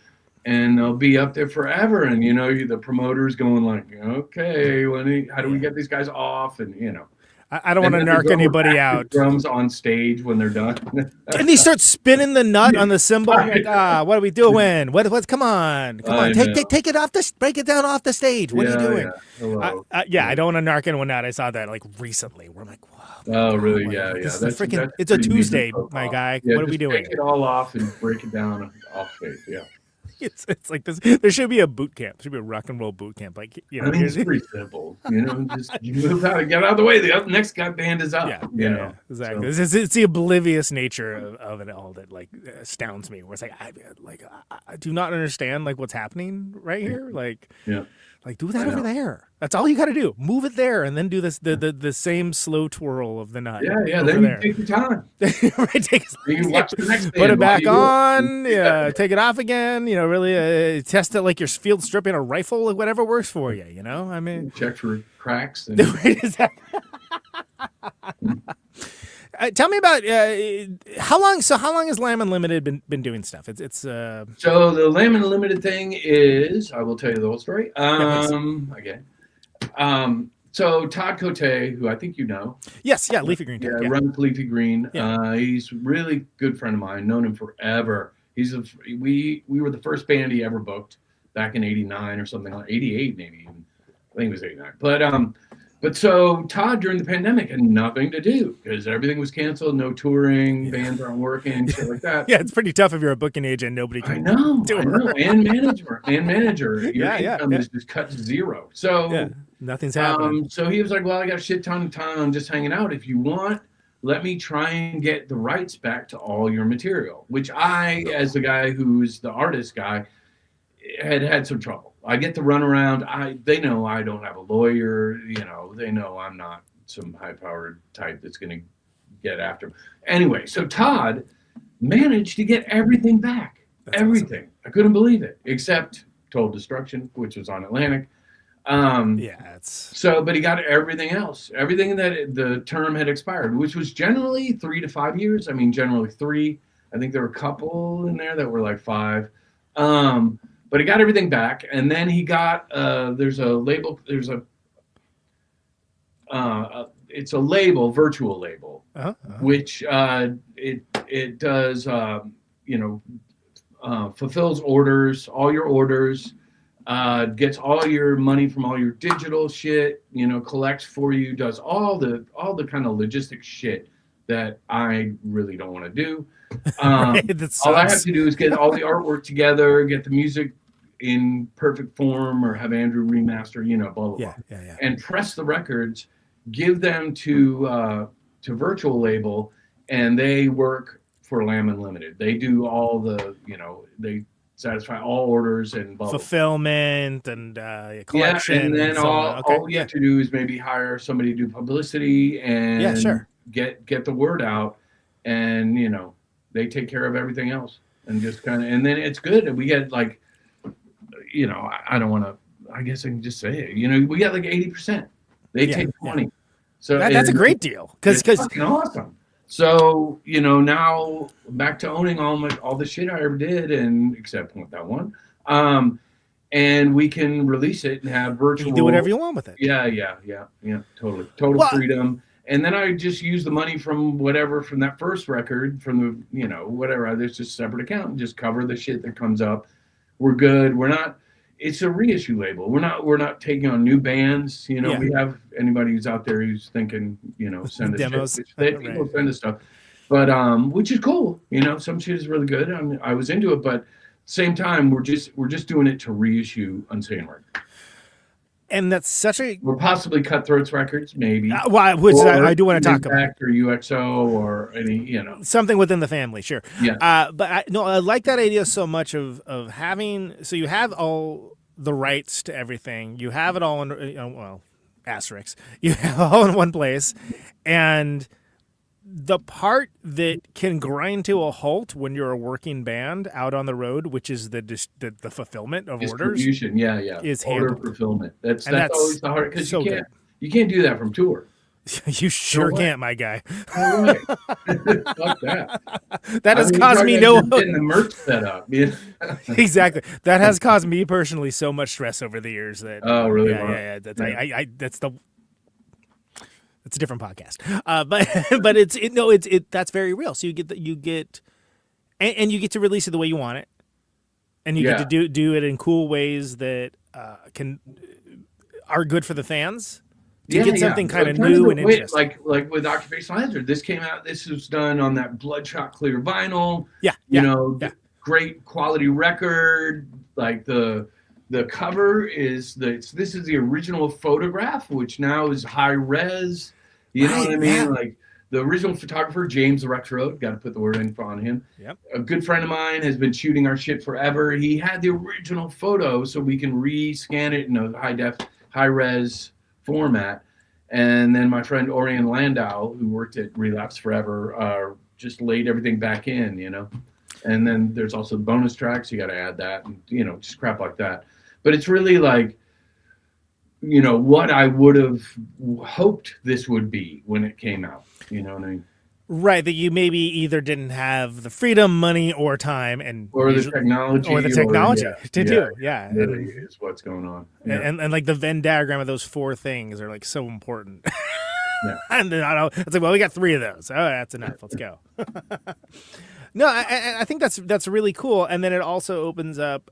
Speaker 10: they'll be up there forever. And the promoter's going like, okay, how do we get these guys off? And
Speaker 5: I don't want to narc anybody out.
Speaker 10: Drums on stage when they're done.
Speaker 5: And he starts spinning the nut on the cymbal. Like, what are we doing? What's come on, take it off break it down off the stage. What are you doing? I don't want to narc anyone out. I saw that like recently. We're like, wow.
Speaker 10: Oh, really?
Speaker 5: This is it's a Tuesday, my guy. What are we doing?
Speaker 10: Take it all off and break it down off stage. Yeah.
Speaker 5: It's like this. There should be a boot camp. There should be a rock and roll boot camp. Like
Speaker 10: it's pretty simple. Just you move out, get out of the way. The next guy band is up.
Speaker 5: Yeah, exactly. So. It's the oblivious nature of it all that like astounds me. Where it's like I do not understand like what's happening right here. Like like do that over there. That's all you got to do. Move it there, and then do this the same slow twirl of the nut.
Speaker 10: Yeah. Then you take your time. You watch the next band.
Speaker 5: Put it back on. Take it off again. Really test it like you're field stripping a rifle, like whatever works for you. I mean,
Speaker 10: check for cracks. And...
Speaker 5: tell me about how long has Lamb Unlimited been doing stuff? It's
Speaker 10: So the Lamb Unlimited thing is, I will tell you the whole story. Again. So Todd Cote, who I think you know.
Speaker 5: Yes, Leafy Green.
Speaker 10: Runs Leafy Green.
Speaker 5: Yeah.
Speaker 10: He's a really good friend of mine, known him forever. We were the first band he ever booked back in 89 or something, like 88 maybe even. I think it was 89. But so Todd during the pandemic had nothing to do because everything was canceled, no touring, bands aren't working, shit like that.
Speaker 5: Yeah, it's pretty tough if you're a booking agent. Nobody can.
Speaker 10: I know. And manager. Your income is just cut to zero. So
Speaker 5: nothing's happening.
Speaker 10: So he was like, well, I got a shit ton of time. I'm just hanging out. If you want, let me try and get the rights back to all your material, which I, as the guy who's the artist guy, had some trouble. I get the runaround. They know I don't have a lawyer. They know I'm not some high-powered type that's going to get after him. Anyway, so Todd managed to get everything back. That's everything. Awesome. I couldn't believe it, except Total Destruction, which was on Atlantic. But he got everything else. Everything that the term had expired, which was generally 3 to 5 years. I mean, generally 3. I think there were a couple in there that were like 5. But he got everything back, and then he got there's a label. It's a label, virtual label, which it does fulfills orders, all your orders, gets all your money from all your digital shit, collects for you, does all the kind of logistic shit that I really don't want to do. All I have to do is get all the artwork together, get the music in perfect form, or have Andrew remaster, blah blah blah, and press the records, give them to Virtual Label, and they work for Lamb Unlimited. They do all the, they satisfy all orders and blah,
Speaker 5: fulfillment blah, blah. And collection.
Speaker 10: And then all you have to do is maybe hire somebody to do publicity and get the word out, and they take care of everything else, and just and then it's good. And we get like, I don't want to, I guess I can just say it, we get like 80%. They take 20. So
Speaker 5: that's a great deal. It's
Speaker 10: fucking awesome. So, now back to owning all the shit I ever did, and except that one. And we can release it and have virtual.
Speaker 5: You do whatever you want with it.
Speaker 10: Yeah. Totally. Total freedom. And then I just use the money from that first record, from the, whatever, there's just a separate account, and just cover the shit that comes up. We're good. It's a reissue label. We're not taking on new bands. We have anybody who's out there who's thinking, send us
Speaker 5: demos.
Speaker 10: People send us stuff, but which is cool. Some shit is really good. I was into it, but at the same time, we're just doing it to reissue Unsane work.
Speaker 5: And that's such a...
Speaker 10: Or possibly Cutthroats records, maybe.
Speaker 5: Which I do want to talk about.
Speaker 10: Or UXO, or any,
Speaker 5: Something within the family, sure.
Speaker 10: Yeah.
Speaker 5: But I like that idea so much of having... So you have all the rights to everything. You have it all in... asterisks. You have it all in one place. And the part that can grind to a halt when you're a working band out on the road, which is the fulfillment of orders,
Speaker 10: Distribution, yeah,
Speaker 5: is
Speaker 10: order
Speaker 5: handled.
Speaker 10: fulfillment. That's
Speaker 5: that's
Speaker 10: always the hard, because
Speaker 5: so
Speaker 10: you can't do that from tour.
Speaker 5: You sure can't, my guy.
Speaker 10: All right. Fuck that.
Speaker 5: That has caused me no
Speaker 10: getting the merch set up. Yeah.
Speaker 5: Exactly. That has caused me personally so much stress over the years. That
Speaker 10: really?
Speaker 5: Yeah. That's a different podcast. But that's very real. So you get and you get to release it the way you want it, and you get to do it in cool ways that are good for the fans. To get something kind of new and interesting.
Speaker 10: Like with Occupational Hazard, this came out, this was done on that bloodshot clear vinyl. Great quality record. Like the cover is this is the original photograph, which now is high res. You know what I mean? Yeah. Like the original photographer, James Rexroad, got to put the word in on him.
Speaker 5: Yep.
Speaker 10: A good friend of mine has been shooting our shit forever. He had the original photo so we can re-scan it in a high res format. And then my friend Orion Landau, who worked at Relapse forever, just laid everything back in, you know. And then there's also the bonus tracks. You got to add that, and just crap like that. But it's really like, what I would have hoped this would be when it came out. You know what I mean?
Speaker 5: Right, that you maybe either didn't have the freedom, money, or time,
Speaker 10: or the technology
Speaker 5: to do. Yeah,
Speaker 10: really is what's going on. Yeah.
Speaker 5: And like the Venn diagram of those four things are like so important.
Speaker 10: Yeah.
Speaker 5: And then it's like, well, we got 3 of those. Oh, that's enough. Let's go. No, I think that's really cool, and then it also opens up,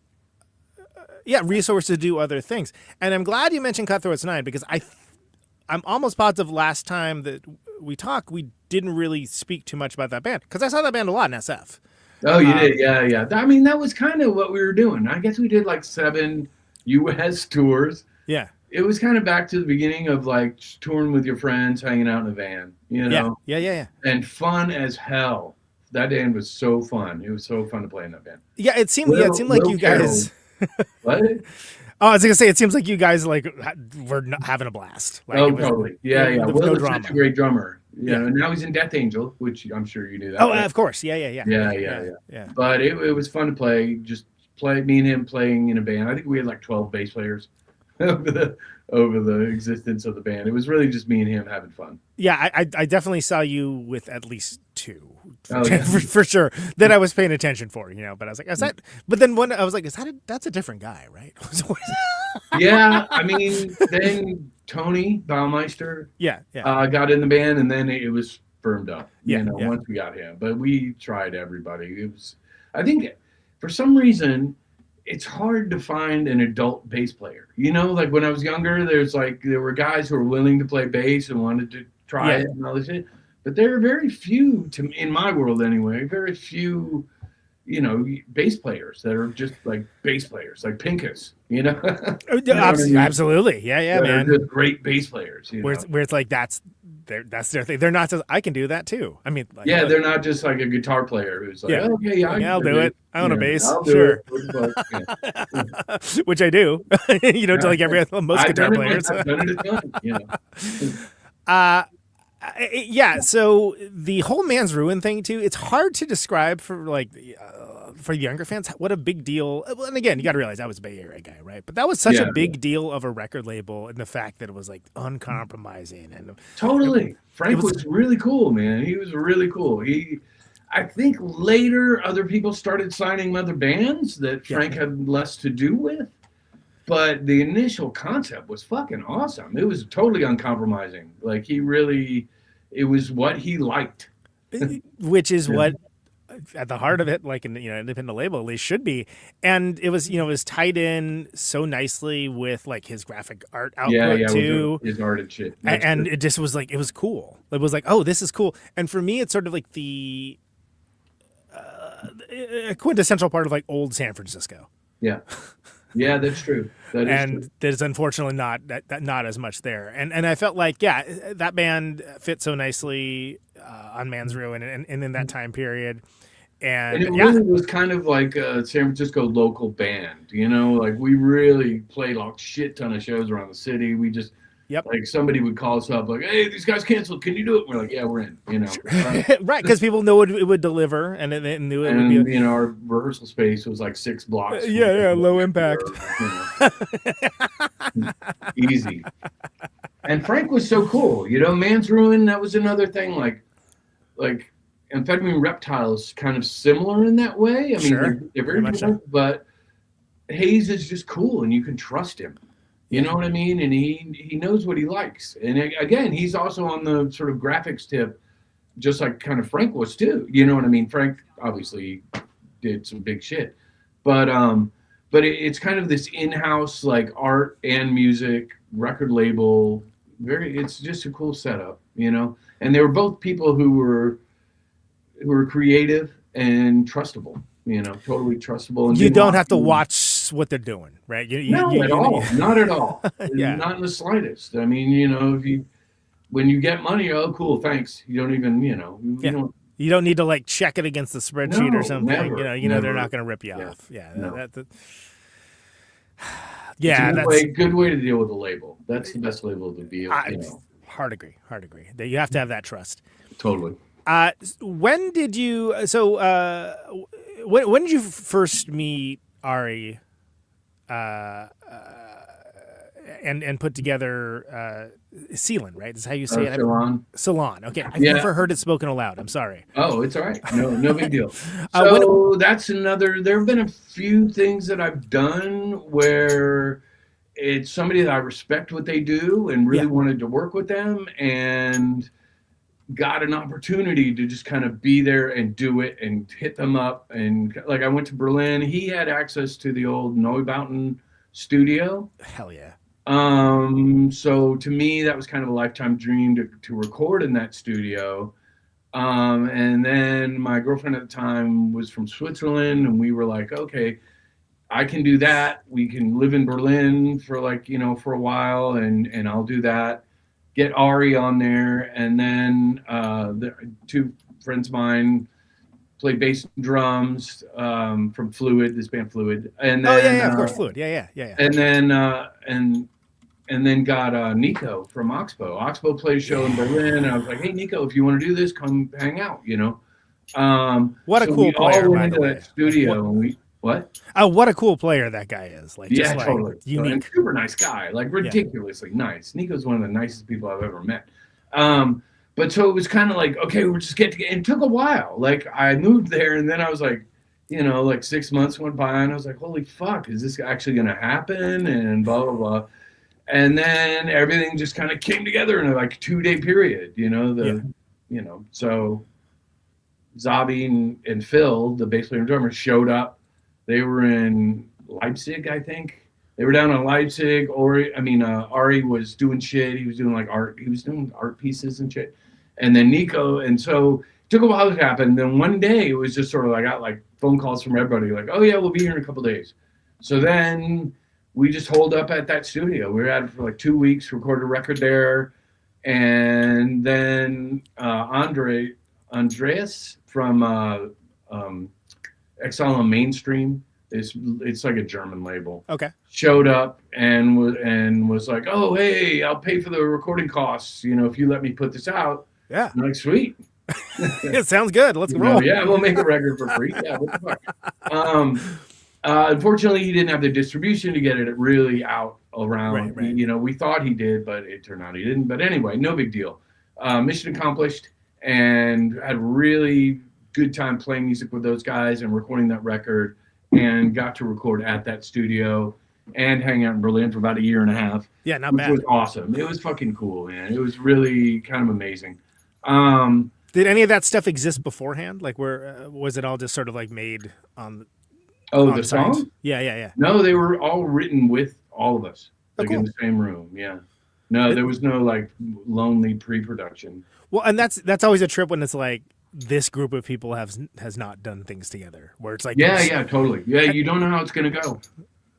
Speaker 5: resources to do other things. And I'm glad you mentioned Cutthroats 9 because I'm almost positive last time that we talked, we didn't really speak too much about that band because I saw that band a lot in SF.
Speaker 10: Oh, you did? Yeah. I mean, that was kind of what we were doing. I guess we did like 7 U.S. tours.
Speaker 5: Yeah.
Speaker 10: It was kind of back to the beginning of like touring with your friends, hanging out in a van,
Speaker 5: Yeah.
Speaker 10: And fun as hell. That band was so fun. It was so fun to play in that band.
Speaker 5: Yeah, it seemed like you guys.
Speaker 10: What?
Speaker 5: Oh, I was gonna say, it seems like you guys were having a blast. Like,
Speaker 10: totally. Yeah.
Speaker 5: With
Speaker 10: Will
Speaker 5: no
Speaker 10: is
Speaker 5: drama.
Speaker 10: such a great drummer. And now he's in Death Angel, which I'm sure you knew that.
Speaker 5: Oh,
Speaker 10: right?
Speaker 5: of course. Yeah.
Speaker 10: Yeah. But it was fun to play. Just me and him playing in a band. I think we had like 12 bass players over the existence of the band. It was really just me and him having fun.
Speaker 5: Yeah, I definitely saw you with at least 2
Speaker 10: yeah.
Speaker 5: for sure that I was paying attention for, But I was like, is that? But then one, I was like, that's a different guy, right?
Speaker 10: Yeah, I mean, then Tony Baumeister, got in the band, and then it was firmed up. Once we got him, but we tried everybody. It was, I think, for some reason, it's hard to find an adult bass player. Like when I was younger, there were guys who were willing to play bass and wanted to try it and all this shit. But there are very few, in my world anyway, very few, bass players that are just like bass players, like Pincus,
Speaker 5: Absolutely. Yeah, man.
Speaker 10: They're just great bass players.
Speaker 5: Where it's like, that's their thing. They're not just, I can do that too. I mean, like,
Speaker 10: they're not just like a guitar player who's like,
Speaker 5: I'll do it. I own a bass.
Speaker 10: I'll
Speaker 5: sure.
Speaker 10: do it.
Speaker 5: Which I do, to like most guitar players.
Speaker 10: I've done it a ton,
Speaker 5: So the whole Man's Ruin thing too, it's hard to describe for for younger fans what a big deal. And again, you got to realize I was a Bay Area guy, right? But that was such a big deal of a record label, and the fact that it was like uncompromising and
Speaker 10: totally. Frank was really cool, man. He was really cool. I think later other people started signing other bands that Frank had less to do with. But the initial concept was fucking awesome. It was totally uncompromising. Like it was what he liked.
Speaker 5: Which is what, at the heart of it, like in independent label at least should be. And it was, it was tied in so nicely with like his graphic art output too.
Speaker 10: His art and shit.
Speaker 5: And it just was like, it was cool. It was like, oh, this is cool. And for me, it's sort of like the quintessential part of like old San Francisco.
Speaker 10: Yeah. Yeah, that's true.
Speaker 5: There's unfortunately not as much there. And I felt like, that band fit so nicely on Man's Ruin and in that time period. And
Speaker 10: it really was kind of like a San Francisco local band, like we really played a shit ton of shows around the city. We just
Speaker 5: Yep.
Speaker 10: Like somebody would call us up like, hey, these guys canceled. Can you do it? We're like, yeah, we're in,
Speaker 5: Right, because people know it would deliver, and they knew it would be.
Speaker 10: And, our rehearsal space was like 6 blocks.
Speaker 5: Yeah, low impact.
Speaker 10: Easy. And Frank was so cool. Man's Ruin, that was another thing. Like Amphetamine Reptiles, kind of similar in that way. I mean,
Speaker 5: Sure.
Speaker 10: they're very different, but Hayes is just cool, and you can trust him. You know what I mean? And he knows what he likes. And again, he's also on the sort of graphics tip, just like kind of Frank was too. You know what I mean? Frank obviously did some big shit, but it's kind of this in-house like art and music record label. It's just a cool setup, And they were both people who were creative and trustable. Totally trustable. And
Speaker 5: you don't have to watch what they're doing, right?
Speaker 10: Not at all.
Speaker 5: Yeah.
Speaker 10: Not in the slightest. I mean, when you get money, oh, cool, thanks. You don't even,
Speaker 5: you don't need to like check it against the spreadsheet or something.
Speaker 10: Never,
Speaker 5: they're not going to rip you off. Yeah.
Speaker 10: No.
Speaker 5: That's
Speaker 10: good way to deal with a label. That's the best label to be.
Speaker 5: Hard agree. That you have to have that trust.
Speaker 10: Totally.
Speaker 5: When did you? So when did you first meet Ari? And put together Celan, right? Is how you say it.
Speaker 10: Celan.
Speaker 5: Celan. Okay, I've never heard it spoken aloud. I'm sorry.
Speaker 10: Oh, it's all right. No big deal. So that's another. There have been a few things that I've done where it's somebody that I respect what they do and really wanted to work with them and got an opportunity to just kind of be there and do it and hit them up. And like I went to Berlin. He had access to the old Neubauten studio.
Speaker 5: Hell yeah.
Speaker 10: So to me, that was kind of a lifetime dream to record in that studio. And then my girlfriend at the time was from Switzerland, and we were like, okay, I can do that. We can live in Berlin for for a while, and I'll do that. Get Ari on there, and then the two friends of mine played bass and drums from Fluid, this band Fluid, and then
Speaker 5: of course, Fluid, yeah.
Speaker 10: And then got Nico from Oxbow. Oxbow played a show in Berlin, and I was like, hey Nico, if you want to do this, come hang out,
Speaker 5: What a cool player, by the way.
Speaker 10: That studio, and we. What?
Speaker 5: Oh, what a cool player that guy is!
Speaker 10: Totally.
Speaker 5: Unique,
Speaker 10: and super nice guy, like ridiculously nice. Nico's one of the nicest people I've ever met. But so it was kind of like, okay, we're just getting together. It took a while. Like I moved there, and then I was like, like 6 months went by, and I was like, holy fuck, is this actually going to happen? And blah blah blah. And then everything just kind of came together in a 2-day period. So Zabi and Phil, the bass player and drummer, showed up. They were in Leipzig, I think. They were down in Leipzig. Ari was doing shit. He was doing art. He was doing art pieces and shit. And then Nico. And so it took a while to happen. Then one day it was just sort of I got phone calls from everybody oh yeah, we'll be here in a couple of days. So then we just holed up at that studio. We were at it for 2 weeks, recorded a record there. And then Andreas from Exile on Mainstream. It's like a German label.
Speaker 5: Okay.
Speaker 10: Showed up and was like, oh hey, I'll pay for the recording costs. If you let me put this out.
Speaker 5: Yeah.
Speaker 10: I'm like, sweet.
Speaker 5: It sounds good. Let's roll.
Speaker 10: Yeah, we'll make a record for free. Yeah, what the fuck. Unfortunately, he didn't have the distribution to get it really out around.
Speaker 5: Right.
Speaker 10: We thought he did, but it turned out he didn't. But anyway, no big deal. Mission accomplished, and had really good time playing music with those guys and recording that record, and got to record at that studio and hang out in Berlin for about a year and a half.
Speaker 5: Yeah, not bad.
Speaker 10: It was awesome. It was fucking cool, man. It was really kind of amazing.
Speaker 5: Did any of that stuff exist beforehand? Where was it all just sort of made on?
Speaker 10: The song?
Speaker 5: Yeah.
Speaker 10: No, they were all written with all of us,
Speaker 5: cool.
Speaker 10: in the same room. Yeah. No, there was no lonely pre-production.
Speaker 5: Well, and that's always a trip when it's this group of people has not done things together, where it's
Speaker 10: yeah, totally. Yeah, you don't know how it's gonna go.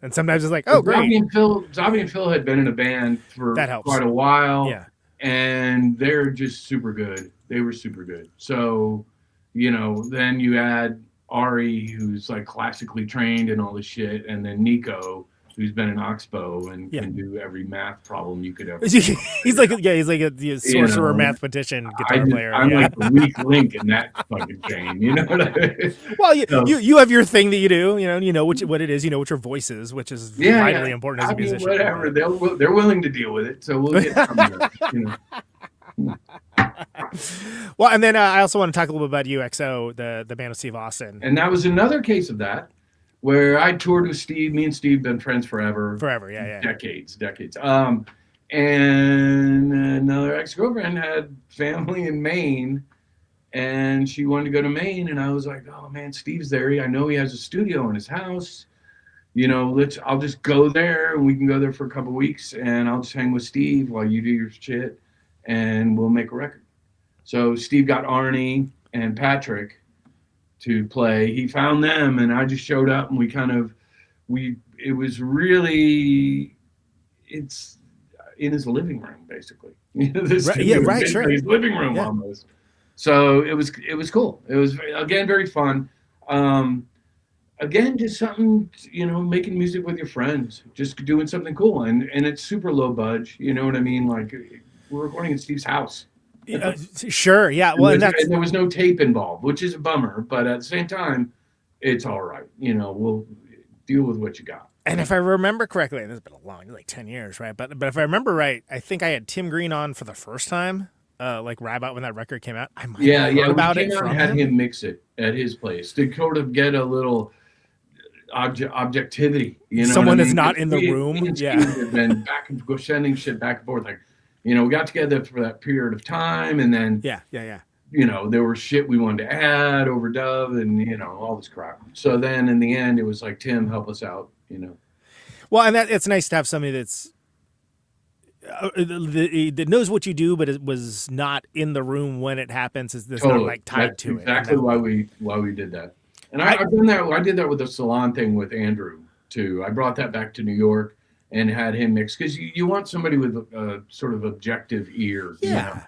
Speaker 5: And sometimes it's oh, great.
Speaker 10: Zabi and Phil had been in a band for quite a while.
Speaker 5: Yeah.
Speaker 10: And they're just super good. They were super good. So, then you add Ari, who's classically trained and all this shit, and then Nico, who's been in Oxbow and
Speaker 5: Yeah.
Speaker 10: can do every math problem you could ever.
Speaker 5: he's like a sorcerer, mathematician, guitar player.
Speaker 10: I'm
Speaker 5: yeah.
Speaker 10: like the weak link in that fucking chain. You know what I mean?
Speaker 5: Well,
Speaker 10: So-
Speaker 5: you have your thing that you do. You know what it is. You know what your voice is, which is vitally important as a musician.
Speaker 10: Whatever, they're willing to deal with it, so we'll get from there. You know.
Speaker 5: Well, and then I also want to talk a little bit about UXO, the band of Steve Austin.
Speaker 10: And that was another case of that, where I toured with Steve. Me and Steve been friends forever.
Speaker 5: Forever, yeah.
Speaker 10: Decades. And another ex-girlfriend had family in Maine, and she wanted to go to Maine, and I was like, oh man, Steve's there. I know he has a studio in his house. You know, I'll just go there, and we can go there for a couple of weeks, and I'll just hang with Steve while you do your shit, and we'll make a record. So Steve got Arnie and Patrick to play. He found them, and I just showed up, and it was really, it's in his living room, basically. You know, this
Speaker 5: sure.
Speaker 10: His living room almost. So it was cool. It was, again, very fun. Again, just something, you know, making music with your friends, just doing something cool, and it's super low budge. You know what I mean? Like, we're recording in Steve's house.
Speaker 5: Sure, yeah. Well, and
Speaker 10: there was no tape involved, which is a bummer, but at the same time, it's all right. You know, we'll deal with what you got.
Speaker 5: And if I remember correctly, and this has been a long, like 10 years, right? But if I remember right, I think I had Tim Green on for the first time, like right about when that record came out. I might have heard about it from
Speaker 10: had him mix it at his place to sort of get a little objectivity. You know,
Speaker 5: someone
Speaker 10: what I
Speaker 5: that's
Speaker 10: mean?
Speaker 5: not in the room.
Speaker 10: And then sending shit back and forth, like, you know, we got together for that period of time, and then
Speaker 5: yeah.
Speaker 10: You know, there was shit we wanted to add, overdub, and you know, all this crap. So then, in the end, it was like, Tim, help us out. You know.
Speaker 5: Well, and it's nice to have somebody that's that knows what you do, but it was not in the room when it happens. Is this not like tied
Speaker 10: That's
Speaker 5: to
Speaker 10: exactly
Speaker 5: it?
Speaker 10: why we did that. And I've done that. I did that with the Celan thing with Andrew too. I brought that back to New York and had him mix, because you want somebody with a sort of objective ear.
Speaker 5: Yeah,
Speaker 10: you know?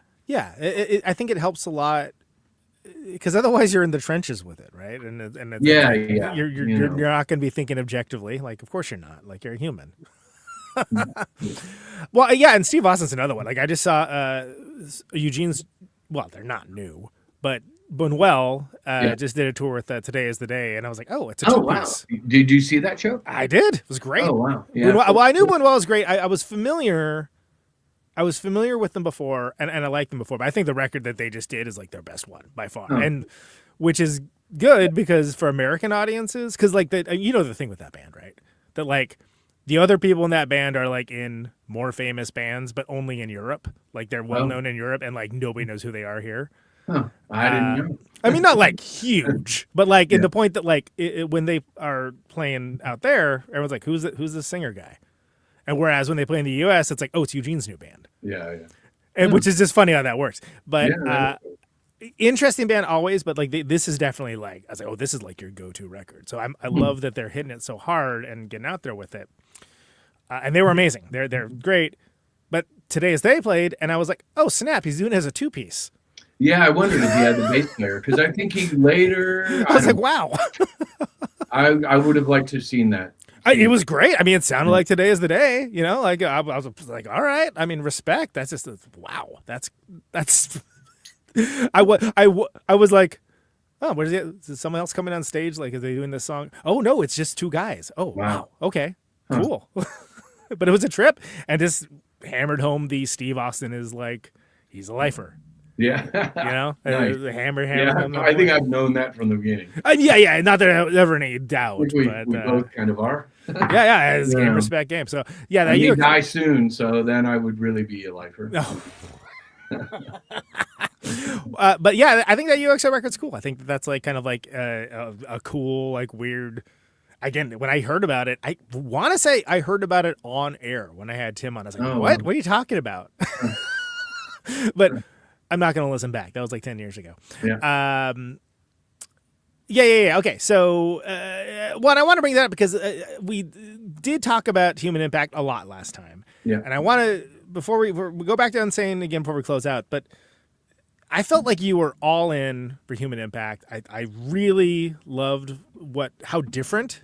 Speaker 5: yeah. I think it helps a lot, because otherwise you're in the trenches with it, right? And it's you're not going to be thinking objectively. Like, of course you're not. Like, you're a human. Well, yeah, and Steve Austin's another one. Like, I just saw Eugene's. Well, they're not new, but Bunuel just did a tour with Today Is the Day, and I was like, oh, it's a two-piece.
Speaker 10: Wow. Did you see that show?
Speaker 5: I did. It was great.
Speaker 10: Oh wow. Yeah.
Speaker 5: Well, I knew Bunuel was great. I was familiar with them before, and I liked them before, but I think the record that they just did is like their best one by far, and which is good because for American audiences, because like the thing with that band, right? That like the other people in that band are like in more famous bands, but only in Europe. Like they're well known in Europe, and like nobody knows who they are here.
Speaker 10: Huh. I didn't know.
Speaker 5: I mean, not like huge, but like in the point that like when they are playing out there, everyone's like, who's the singer guy? And whereas when they play in the U.S., it's like, oh, it's Eugene's new band.
Speaker 10: Yeah.
Speaker 5: And which is just funny how that works. But interesting band always. But like this is definitely like, I was like, oh, this is like your go-to record. So I love that they're hitting it so hard and getting out there with it. And they were amazing. They're great. But Today As They played, and I was like, oh snap, he's doing it as a two-piece.
Speaker 10: Yeah, I wondered if he had the bass player, because I think he later.
Speaker 5: I was like, wow.
Speaker 10: I would have liked to have sseen that.
Speaker 5: It was great. I mean, it sounded like Today Is the Day. You know, like I was like, all right. I mean, respect. That's just wow. That's. I was like, oh, what is it? Is someone else coming on stage? Like, are they doing this song? Oh no, it's just two guys. Oh wow. Okay, cool. But it was a trip, and just hammered home the Steve Austin is like, he's a lifer.
Speaker 10: Yeah.
Speaker 5: You know,
Speaker 10: Nice.
Speaker 5: hammer.
Speaker 10: Yeah, I think I've known that from the beginning.
Speaker 5: Yeah. Not that I ever any doubt.
Speaker 10: Which we
Speaker 5: but,
Speaker 10: both kind of are.
Speaker 5: Yeah. It's game, respect, game. So yeah,
Speaker 10: that you die soon, so then I would really be a lifer.
Speaker 5: But yeah, I think that UXO record's cool. I think that's like kind of like a cool, like weird. Again, when I heard about it, I want to say I heard about it on air when I had Tim on. I was like, what? What are you talking about? But I'm not going to listen back. That was like 10 years ago.
Speaker 10: Yeah.
Speaker 5: Yeah. Okay. So, I want to bring that up because we did talk about Human Impact a lot last time.
Speaker 10: Yeah.
Speaker 5: And I want to, before we go back to Unsane again before we close out, but I felt like you were all in for Human Impact. I really loved how different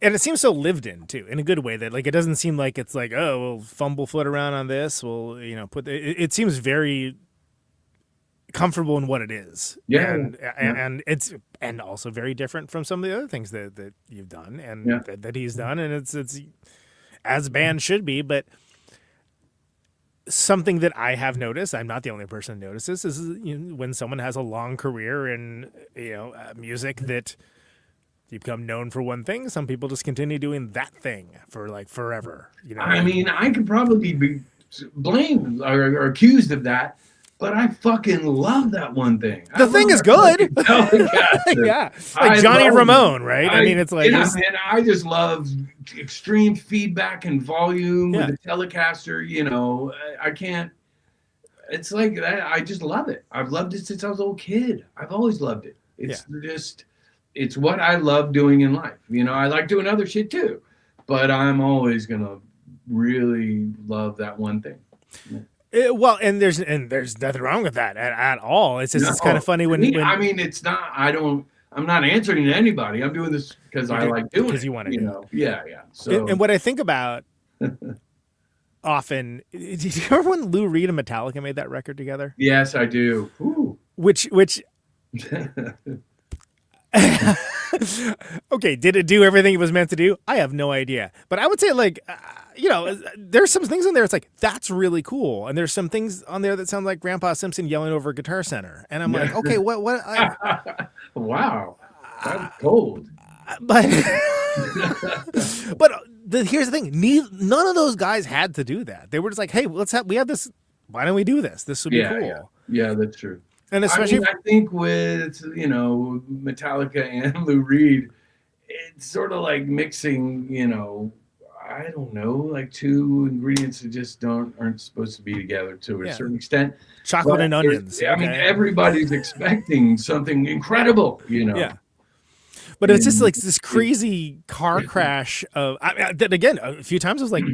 Speaker 5: And it seems so lived in too, in a good way. That like it doesn't seem like it's like, oh, we'll fumble foot around on this. We'll put it seems very comfortable in what it is. And it's also very different from some of the other things that you've done and that he's done, and it's as bands should be. But something that I have noticed, I'm not the only person who notices, is when someone has a long career in music that you become known for one thing, some people just continue doing that thing for like forever.
Speaker 10: I mean, I could probably be blamed or accused of that, but I fucking love that one thing.
Speaker 5: The thing is good. Yeah, like Johnny Ramone, right? I mean, it's like,
Speaker 10: man, I just love extreme feedback and volume with the Telecaster. I can't. It's like that. I just love it. I've loved it since I was a little kid. I've always loved it. It's just. It's what I love doing in life. I like doing other shit too, but I'm always gonna really love that one thing.
Speaker 5: Well, and there's nothing wrong with that at all. It's just it's kind of funny when
Speaker 10: I mean, it's not. I'm not answering to anybody. I'm doing this because I like doing it.
Speaker 5: Because you want to do it.
Speaker 10: Yeah. So
Speaker 5: and what I think about often, did you remember when Lou Reed and Metallica made that record together?
Speaker 10: Yes, I do. Ooh.
Speaker 5: Which okay, did it do everything it was meant to do? I have no idea. But I would say, like, there's some things in there. It's like, that's really cool. And there's some things on there that sound like Grandpa Simpson yelling over Guitar Center. And I'm like, okay, what?
Speaker 10: Wow, that's cold.
Speaker 5: But here's the thing. None of those guys had to do that. They were just like, hey, we have this. Why don't we do this? This would be cool.
Speaker 10: Yeah, that's true.
Speaker 5: And especially,
Speaker 10: I think with Metallica and Lou Reed, it's sort of like mixing, I don't know, like two ingredients that just aren't supposed to be together to a certain extent.
Speaker 5: Chocolate and onions.
Speaker 10: I mean, everybody's expecting something incredible,
Speaker 5: Yeah. But it's just like this crazy car crash of. That again, a few times I was like,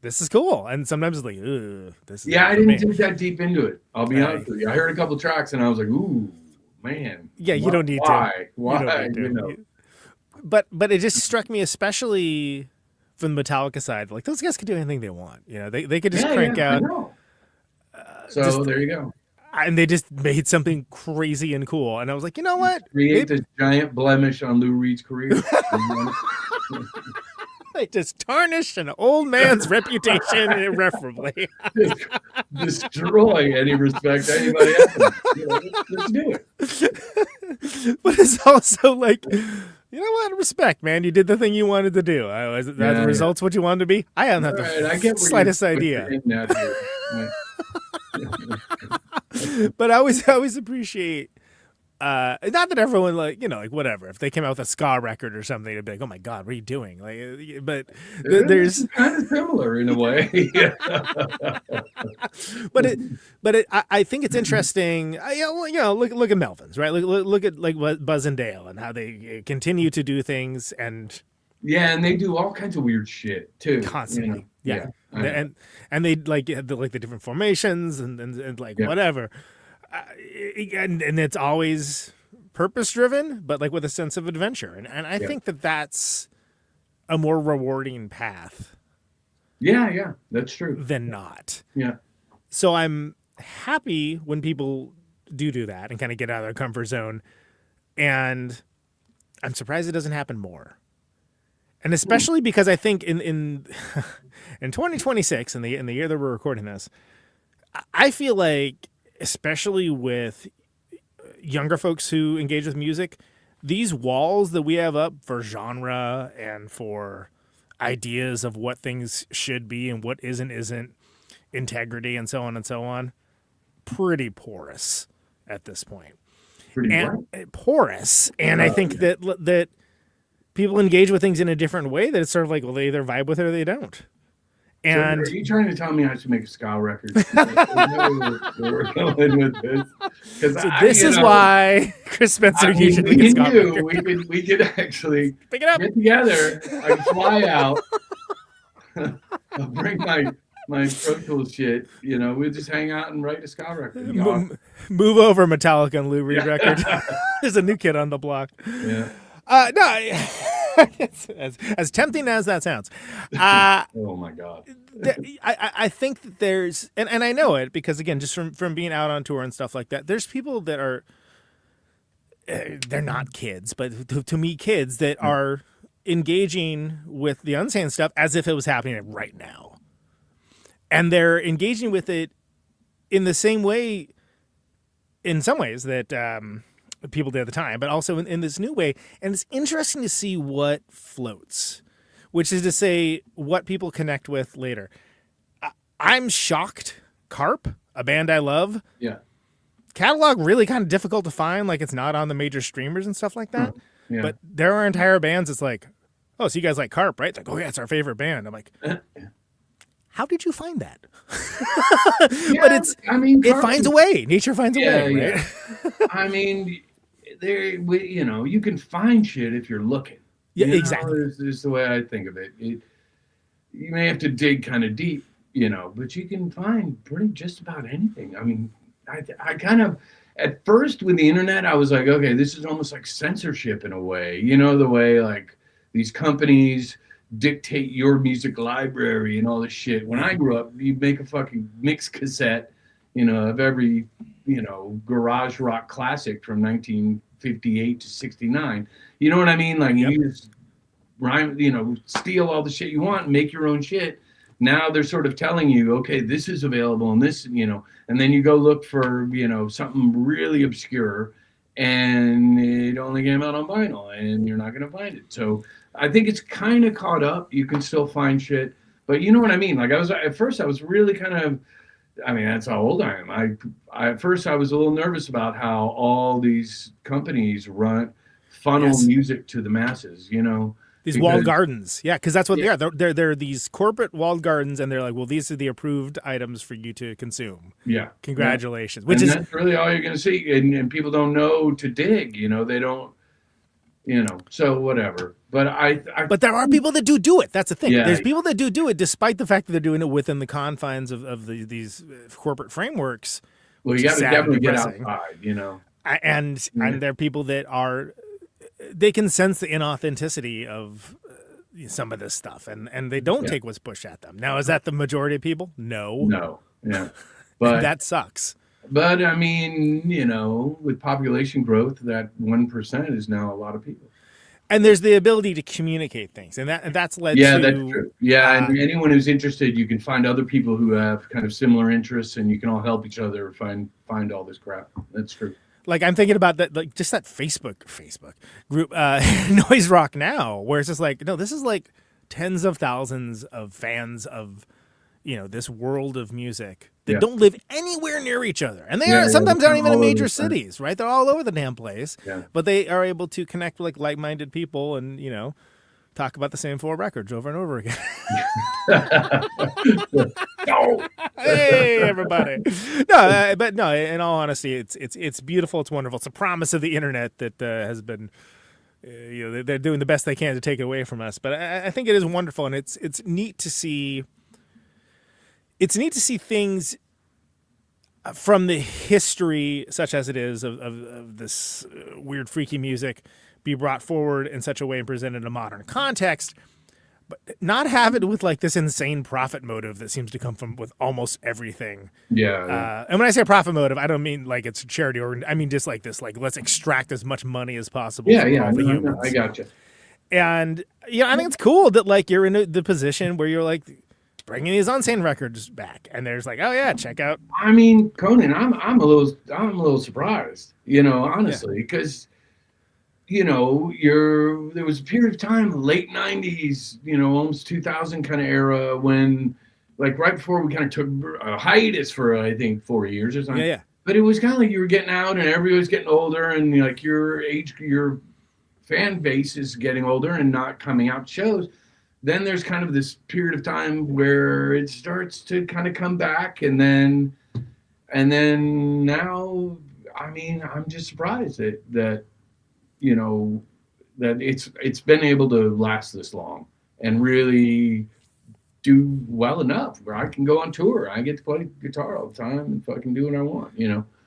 Speaker 5: this is cool, and sometimes it's like, ugh, this is.
Speaker 10: Yeah, I didn't dig that deep into it. I'll be honest with you. I heard a couple tracks, and I was like, ooh, man.
Speaker 5: Yeah, you don't need
Speaker 10: to.
Speaker 5: Why? But it just struck me, especially from the Metallica side, like those guys could do anything they want. They could just crank out.
Speaker 10: I know. So there you go.
Speaker 5: And they just made something crazy and cool, and I was like, you know what?
Speaker 10: Create this giant blemish on Lou Reed's career.
Speaker 5: They just tarnished an old man's reputation irreparably.
Speaker 10: Destroy any respect anybody has. Let's do it.
Speaker 5: But it's also like, you know what? Respect, man. You did the thing you wanted to do. Are the results what you wanted to be? I have not the slightest idea. But I always appreciate. Not that everyone like whatever. If they came out with a ska record or something, it'd be like, oh my god, what are you doing? Like, but there's
Speaker 10: kind of similar in a way.
Speaker 5: I think it's interesting. Look at Melvins, right? Look at like Buzz and Dale and how they continue to do things and
Speaker 10: they do all kinds of weird shit too,
Speaker 5: constantly. And they like the different formations and like whatever. And it's always purpose driven, but like with a sense of adventure. And I think that's a more rewarding path.
Speaker 10: Yeah, that's true.
Speaker 5: Than not.
Speaker 10: Yeah.
Speaker 5: So I'm happy when people do that and kind of get out of their comfort zone. And I'm surprised it doesn't happen more. And especially because I think in 2026, in the year that we're recording this, I feel like, especially with younger folks who engage with music, these walls that we have up for genre and for ideas of what things should be and what isn't, integrity and so on, pretty porous at this point. Porous. And I think that people engage with things in a different way, that it's sort of like, well, they either vibe with it or they don't. And
Speaker 10: so are you trying to tell me I should make a ska record? We're going with this.
Speaker 5: So this is why Chris Spencer usually makes ska record.
Speaker 10: We could actually
Speaker 5: pick it up,
Speaker 10: get together. I can fly out. I'll bring my Pro Tools shit. We'll just hang out and write a ska record.
Speaker 5: Move over, Metallica and Lou Reed record. There's a new kid on the block.
Speaker 10: Yeah.
Speaker 5: No. as tempting as that sounds.
Speaker 10: Oh my God.
Speaker 5: I think that there's, and I know it because, again, just from being out on tour and stuff like that, there's people that are, they're not kids, but to me, kids that are engaging with the Unsane stuff as if it was happening right now. And they're engaging with it in the same way, in some ways, that people did at the time, but also in this new way. And it's interesting to see what floats, which is to say what people connect with later. I'm shocked. Carp, a band I love.
Speaker 10: Yeah.
Speaker 5: Catalog really kind of difficult to find. Like, it's not on the major streamers and stuff like that.
Speaker 10: Yeah.
Speaker 5: But there are entire bands. It's like, oh, so you guys like Carp, right? It's like, oh yeah, it's our favorite band. I'm like, how did you find that? But it finds a way. Nature finds a way, right?
Speaker 10: Yeah. I mean, you can find shit if you're looking.
Speaker 5: Yeah, exactly.
Speaker 10: Is the way I think of it. You may have to dig kind of deep, but you can find pretty just about anything. I mean, I kind of, at first with the internet, I was like, okay, this is almost like censorship in a way. The way like these companies dictate your music library and all this shit. When I grew up, you'd make a fucking mix cassette, of every, garage rock classic from 1958 to 69. You know what I mean? Like, you just steal all the shit you want and make your own shit. Now they're sort of telling you, okay, this is available and this, and then you go look for, something really obscure and it only came out on vinyl and you're not going to find it. So I think it's kind of caught up. You can still find shit, but you know what I mean? Like, at first I was really kind of, that's how old I am. At first I was a little nervous about how all these companies funnel music to the masses,
Speaker 5: These walled gardens. Yeah, because that's what they are. They're these corporate walled gardens, and they're like, well, these are the approved items for you to consume.
Speaker 10: Yeah.
Speaker 5: Congratulations.
Speaker 10: Yeah. That's really all you're going to see. And people don't know to dig, they don't, so whatever. But
Speaker 5: but there are people that do it. That's the thing.
Speaker 10: Yeah.
Speaker 5: There's people that do it despite the fact that they're doing it within the confines of these corporate frameworks.
Speaker 10: Well, you got to definitely get outside,
Speaker 5: And there are people that they can sense the inauthenticity of some of this stuff, and they don't take what's pushed at them. Now, is that the majority of people? No.
Speaker 10: Yeah. But
Speaker 5: that sucks.
Speaker 10: But with population growth, that 1% is now a lot of people.
Speaker 5: And there's the ability to communicate things, and that's led to...
Speaker 10: Yeah, that's true. Yeah, and anyone who's interested, you can find other people who have kind of similar interests, and you can all help each other find all this crap. That's true.
Speaker 5: Like, I'm thinking about that, like, just that Facebook group, Noise Rock Now, where it's just like, no, this is like tens of thousands of fans of, this world of music that don't live anywhere near each other. And they sometimes aren't even in major cities, right? They're all over the damn place. Yeah. But they are able to connect with like-minded people and, talk about the same 4 records over and over again. Hey, everybody. But no, in all honesty, it's beautiful. It's wonderful. It's a promise of the internet that has been, they're doing the best they can to take it away from us. But I think it is wonderful, and it's neat to see. It's neat to see things from the history, such as it is, of this weird, freaky music be brought forward in such a way and presented in a modern context, but not have it with like this insane profit motive that seems to come from with almost everything.
Speaker 10: Yeah.
Speaker 5: And when I say profit motive, I don't mean like it's a charity, or I mean just like this, like let's extract as much money as possible.
Speaker 10: Yeah,
Speaker 5: from all the humans.
Speaker 10: I gotcha.
Speaker 5: And I think it's cool that like you're in the position where you're like bringing these Unsane records back, and there's like, oh yeah, check out.
Speaker 10: I mean, Conan, I'm a little surprised, honestly, because. There was a period of time, late 90s, almost 2000 kind of era when, like, right before we kind of took a hiatus for, I think, 4 years or something.
Speaker 5: Yeah.
Speaker 10: But it was kind of like you were getting out and everybody was getting older and, like, your fan base is getting older and not coming out to shows. Then there's kind of this period of time where it starts to kind of come back. And then now, I mean, I'm just surprised that that it's been able to last this long and really do well enough where I can go on tour. I get to play guitar all the time and fucking do what I want,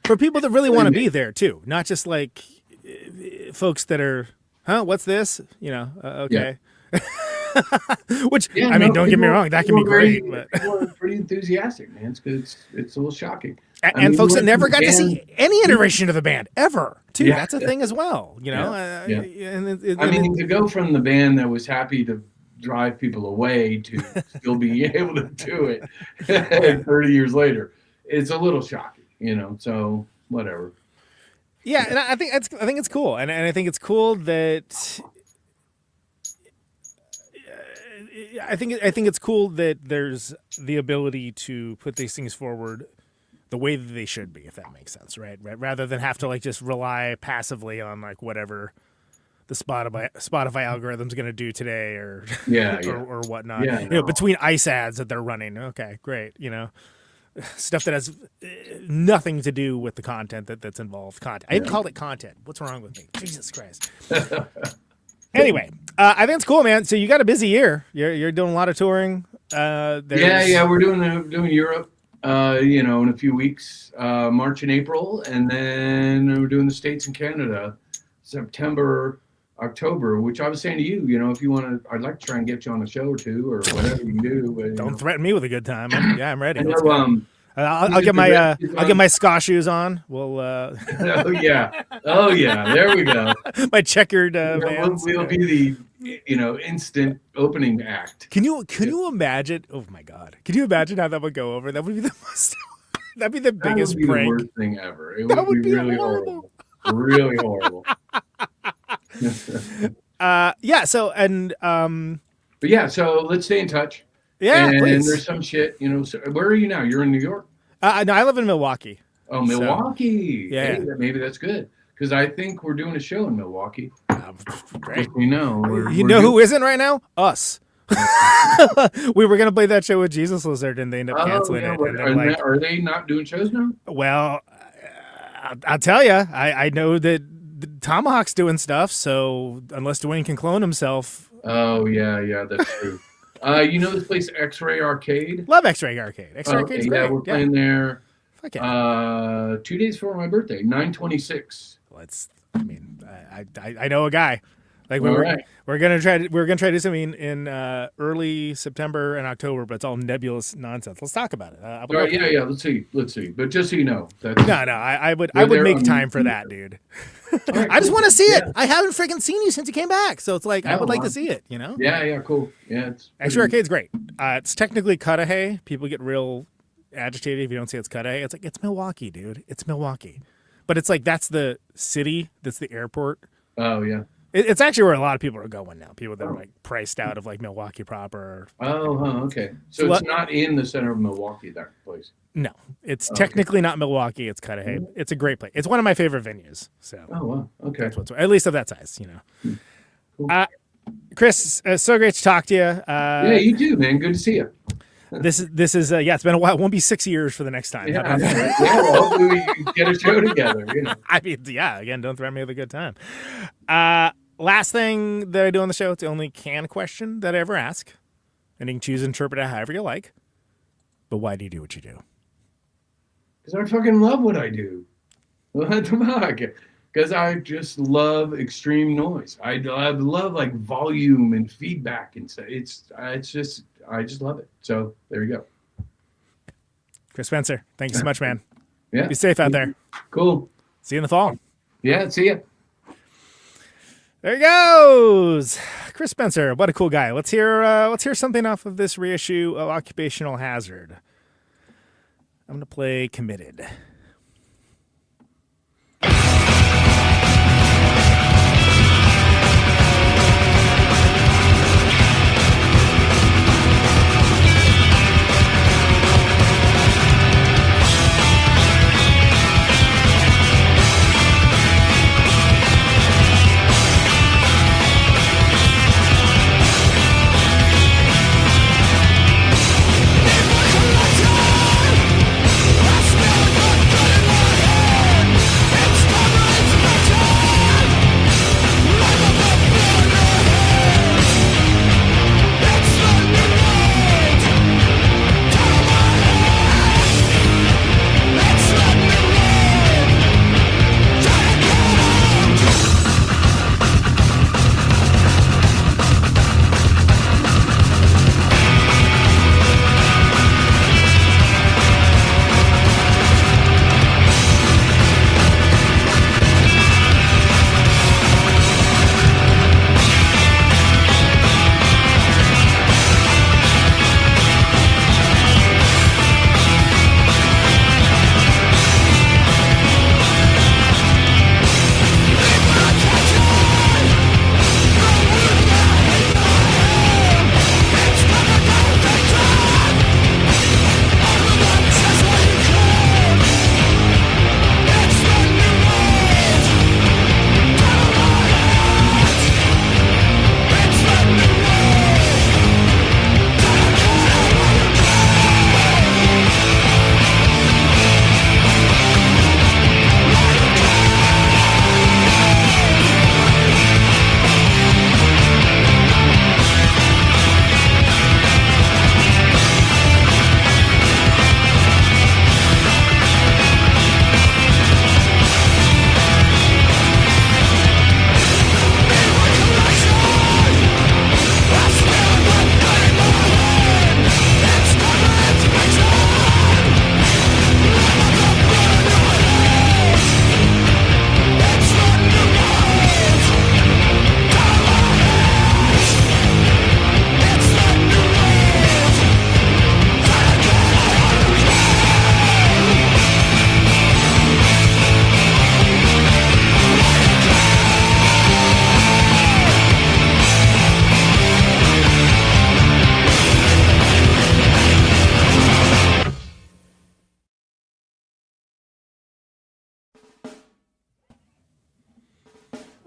Speaker 5: For people that really want to be there too, not just like folks that are huh, what's this? You know, okay. Which,
Speaker 10: Yeah,
Speaker 5: I mean,
Speaker 10: no,
Speaker 5: don't get me wrong, that can be great. But
Speaker 10: people are pretty enthusiastic, man. It's good. It's a little shocking.
Speaker 5: and folks that never got to see any iteration of the band ever, too. Yeah, that's a thing as well, you know.
Speaker 10: I mean, to go from the band that was happy to drive people away to still be able to do it 30 years later, it's a little shocking, you know. So whatever.
Speaker 5: Yeah, and I think it's cool, and I think it's cool that. I think it's cool that there's the ability to put these things forward the way that they should be, if that makes sense, right? Rather than have to like just rely passively on like whatever the Spotify algorithm's going to do today or or whatnot. Yeah, you know, between ice ads that they're running. Okay, great. You know, stuff that has nothing to do with the content that's involved. Content. I even called it content. What's wrong with me? Jesus Christ. Anyway, I think it's cool, man. So you got a busy year. You're doing a lot of touring.
Speaker 10: We're doing Europe. You know, in a few weeks, March and April, and then we're doing the States and Canada, September, October. Which I was saying to you, you know, if you want to, I'd like to try and get you on a show or two or whatever you do. But,
Speaker 5: don't threaten me with a good time. I'm ready.
Speaker 10: I know,
Speaker 5: I'll get my ska shoes on. We'll.
Speaker 10: Oh yeah. There we go.
Speaker 5: My checkered Vans.
Speaker 10: We'll be the instant opening act.
Speaker 5: Can you imagine? Oh my God! Can you imagine how that would go over? That would be the most. That'd be the biggest prank.
Speaker 10: The worst thing ever. It would be really horrible. Really horrible.
Speaker 5: Yeah. So and
Speaker 10: But yeah. So let's stay in touch.
Speaker 5: Yeah,
Speaker 10: and
Speaker 5: please.
Speaker 10: There's some shit, you know. So where are you now? You're in New York?
Speaker 5: No, I live in Milwaukee.
Speaker 10: Oh, Milwaukee.
Speaker 5: So, yeah.
Speaker 10: Hey, maybe that's good because I think we're doing a show in Milwaukee.
Speaker 5: Great.
Speaker 10: We know.
Speaker 5: You know who isn't right now? Us. We were gonna play that show with Jesus Lizard, and they ended up canceling it. And
Speaker 10: are they not doing shows now?
Speaker 5: Well, I'll tell you. I know that Tomahawk's doing stuff. So unless Dwayne can clone himself.
Speaker 10: Oh yeah, that's true. You know this place, X-Ray Arcade?
Speaker 5: Love X-Ray Arcade. X-Ray Arcade's great.
Speaker 10: Yeah, we're playing there.
Speaker 5: Fuck yeah.
Speaker 10: 2 days before my birthday, 9/26.
Speaker 5: Well, I know a guy. Like we're gonna try to do something in early September and October, but it's all nebulous nonsense. Let's talk about it.
Speaker 10: Yeah. Let's see. But just so you know,
Speaker 5: I would make time for that, dude. Right, I just want to see it. I haven't freaking seen you since you came back, so it's like I would like to see it. You know?
Speaker 10: Yeah, cool. Yeah, it's
Speaker 5: X-Ray Arcade's great. It's technically Cudahy. People get real agitated if you don't say it's Cudahy. It's like it's Milwaukee, dude. It's Milwaukee, but it's like that's the city. That's the airport.
Speaker 10: Oh yeah.
Speaker 5: It's actually where a lot of people are going now. People that are like priced out of like Milwaukee proper.
Speaker 10: Okay. So it's not in the center of Milwaukee, that place.
Speaker 5: No, it's technically not Milwaukee. It's Cudahy. It's a great place. It's one of my favorite venues. So.
Speaker 10: Oh wow. Okay.
Speaker 5: At least of that size, you know. Cool. Chris, so great to talk to you.
Speaker 10: Yeah, you too, man. Good to see you.
Speaker 5: This is it's been a while. It won't be 6 years for the next time.
Speaker 10: Yeah, well, hopefully we get a show together. You know.
Speaker 5: I mean, yeah. Again, don't threaten me with a good time. Last thing that I do on the show, it's the only canned question that I ever ask. And you can choose to interpret it however you like. But why do you do what you do?
Speaker 10: Because I fucking love what I do. Because I just love extreme noise. I love like volume and feedback and stuff. I just love it. So there you go.
Speaker 5: Chris Spencer, thank you so much, man.
Speaker 10: Yeah.
Speaker 5: Be safe out there.
Speaker 10: Cool.
Speaker 5: See you in the fall.
Speaker 10: Yeah, see ya.
Speaker 5: There he goes. Chris Spencer, what a cool guy. Let's hear something off of this reissue of Occupational Hazard. I'm gonna play Committed.
Speaker 2: I smell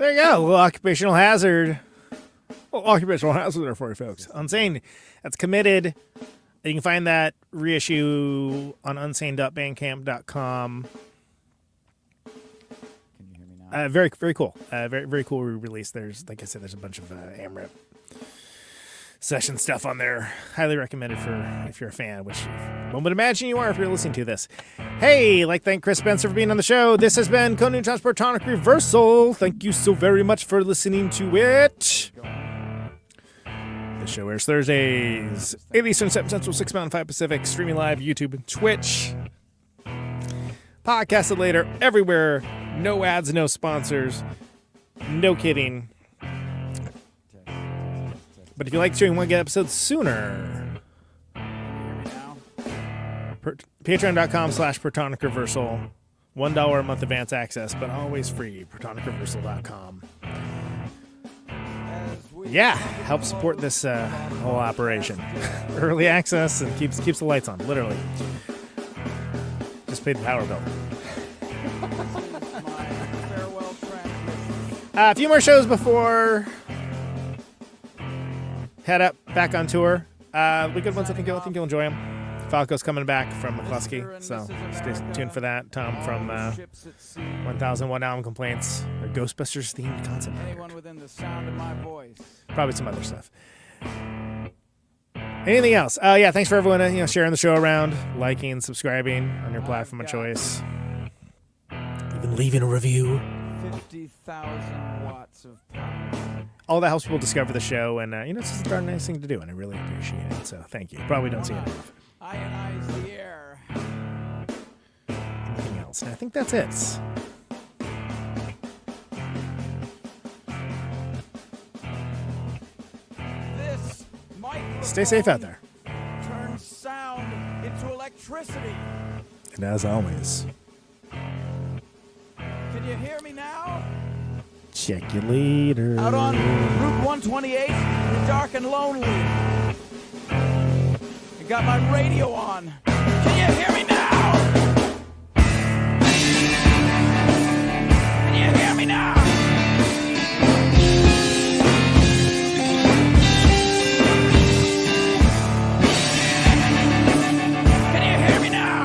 Speaker 5: There you go. A little Occupational Hazard. Well, Occupational Hazard there for you, folks. Unsane. That's committed. You can find that reissue on unsane.bandcamp.com.
Speaker 2: Can you hear me now?
Speaker 5: Very, very cool. Very cool re-release. There's, like I said, there's a bunch of AmRep session stuff on there. Highly recommended for if you're a fan, which one would imagine you are if you're listening to this. Hey, like thank Chris Spencer for being on the show. This has been Conan Protonic Reversal. Thank you so very much for listening to it. The show airs Thursdays, 8 Eastern, 7 Central, 6 Mountain, 5 Pacific, streaming live, YouTube and Twitch. Podcasted later, everywhere. No ads, no sponsors. No kidding. But if you like the show and want to get episodes sooner, patreon.com/Protonic Reversal. $1 a month advance access, but always free. ProtonicReversal.com. Yeah, help support this whole operation. Early access and keeps the lights on, literally. Just paid the power bill. A few more shows before head up back on tour. We good ones. I think you'll enjoy them. Falco's coming back from McCluskey, so stay tuned for that. Tom from 1001 Album Complaints, a Ghostbusters themed concept.
Speaker 2: Anyone within the sound of my voice.
Speaker 5: Probably some other stuff. Anything else? Yeah, thanks for everyone sharing the show around, liking, subscribing on your platform of choice, even leaving a review.
Speaker 2: 50,000 watts of power.
Speaker 5: All that helps people discover the show, and it's just a darn nice thing to do, and I really appreciate it. So thank you. Probably don't see it enough.
Speaker 2: Ionize the air.
Speaker 5: Anything else? And I think that's it.
Speaker 2: This
Speaker 5: Stay safe out there.
Speaker 2: turns sound into electricity.
Speaker 5: And as always,
Speaker 2: Can you hear me now?
Speaker 5: check you later.
Speaker 2: Out on Route 128, you're dark and lonely. I got my radio on. Can you hear me now? Can you hear me now? Can you hear me now?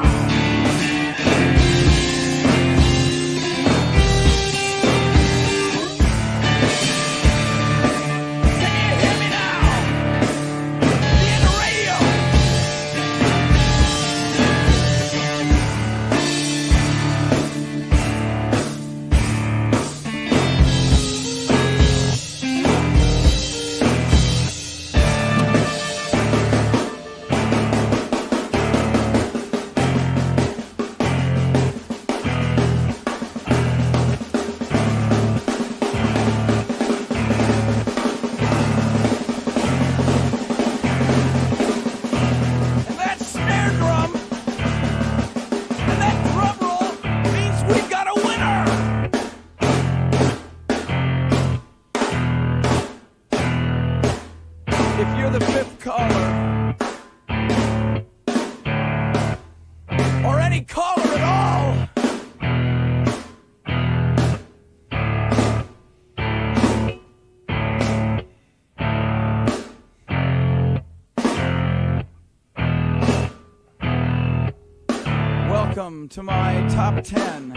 Speaker 2: Welcome to my top 10.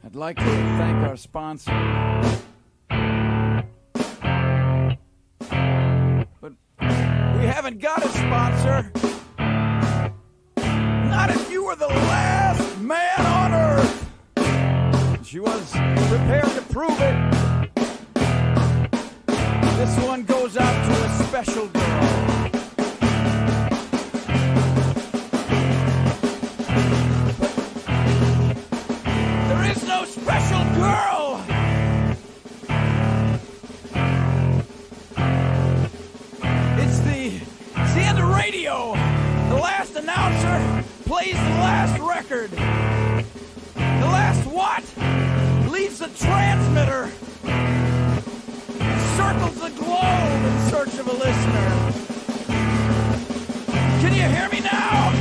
Speaker 2: I'd like to thank our sponsor. But we haven't got a sponsor. Not if you were the last man on Earth. She was prepared to prove it. This one goes out to a special girl. But there is no special girl. It's the end of radio. The last announcer plays the last record. The last what? Leaves the transmitter. Circles the globe in search of a listener. Can you hear me now?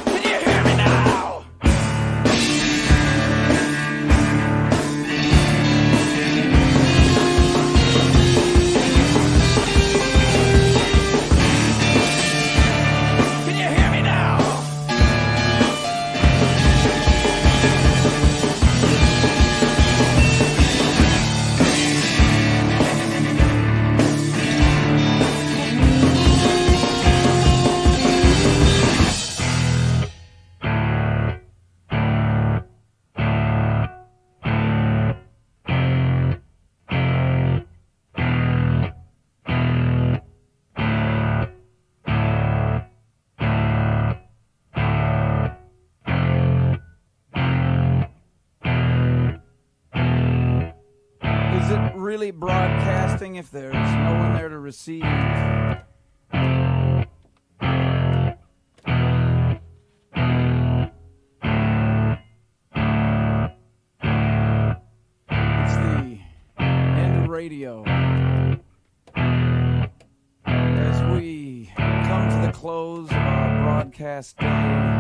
Speaker 2: Can you hear me now? Can you hear me now? Is it really broadcasting if there's no one there to receive? It's the end of radio. As we come to the close of our broadcast day,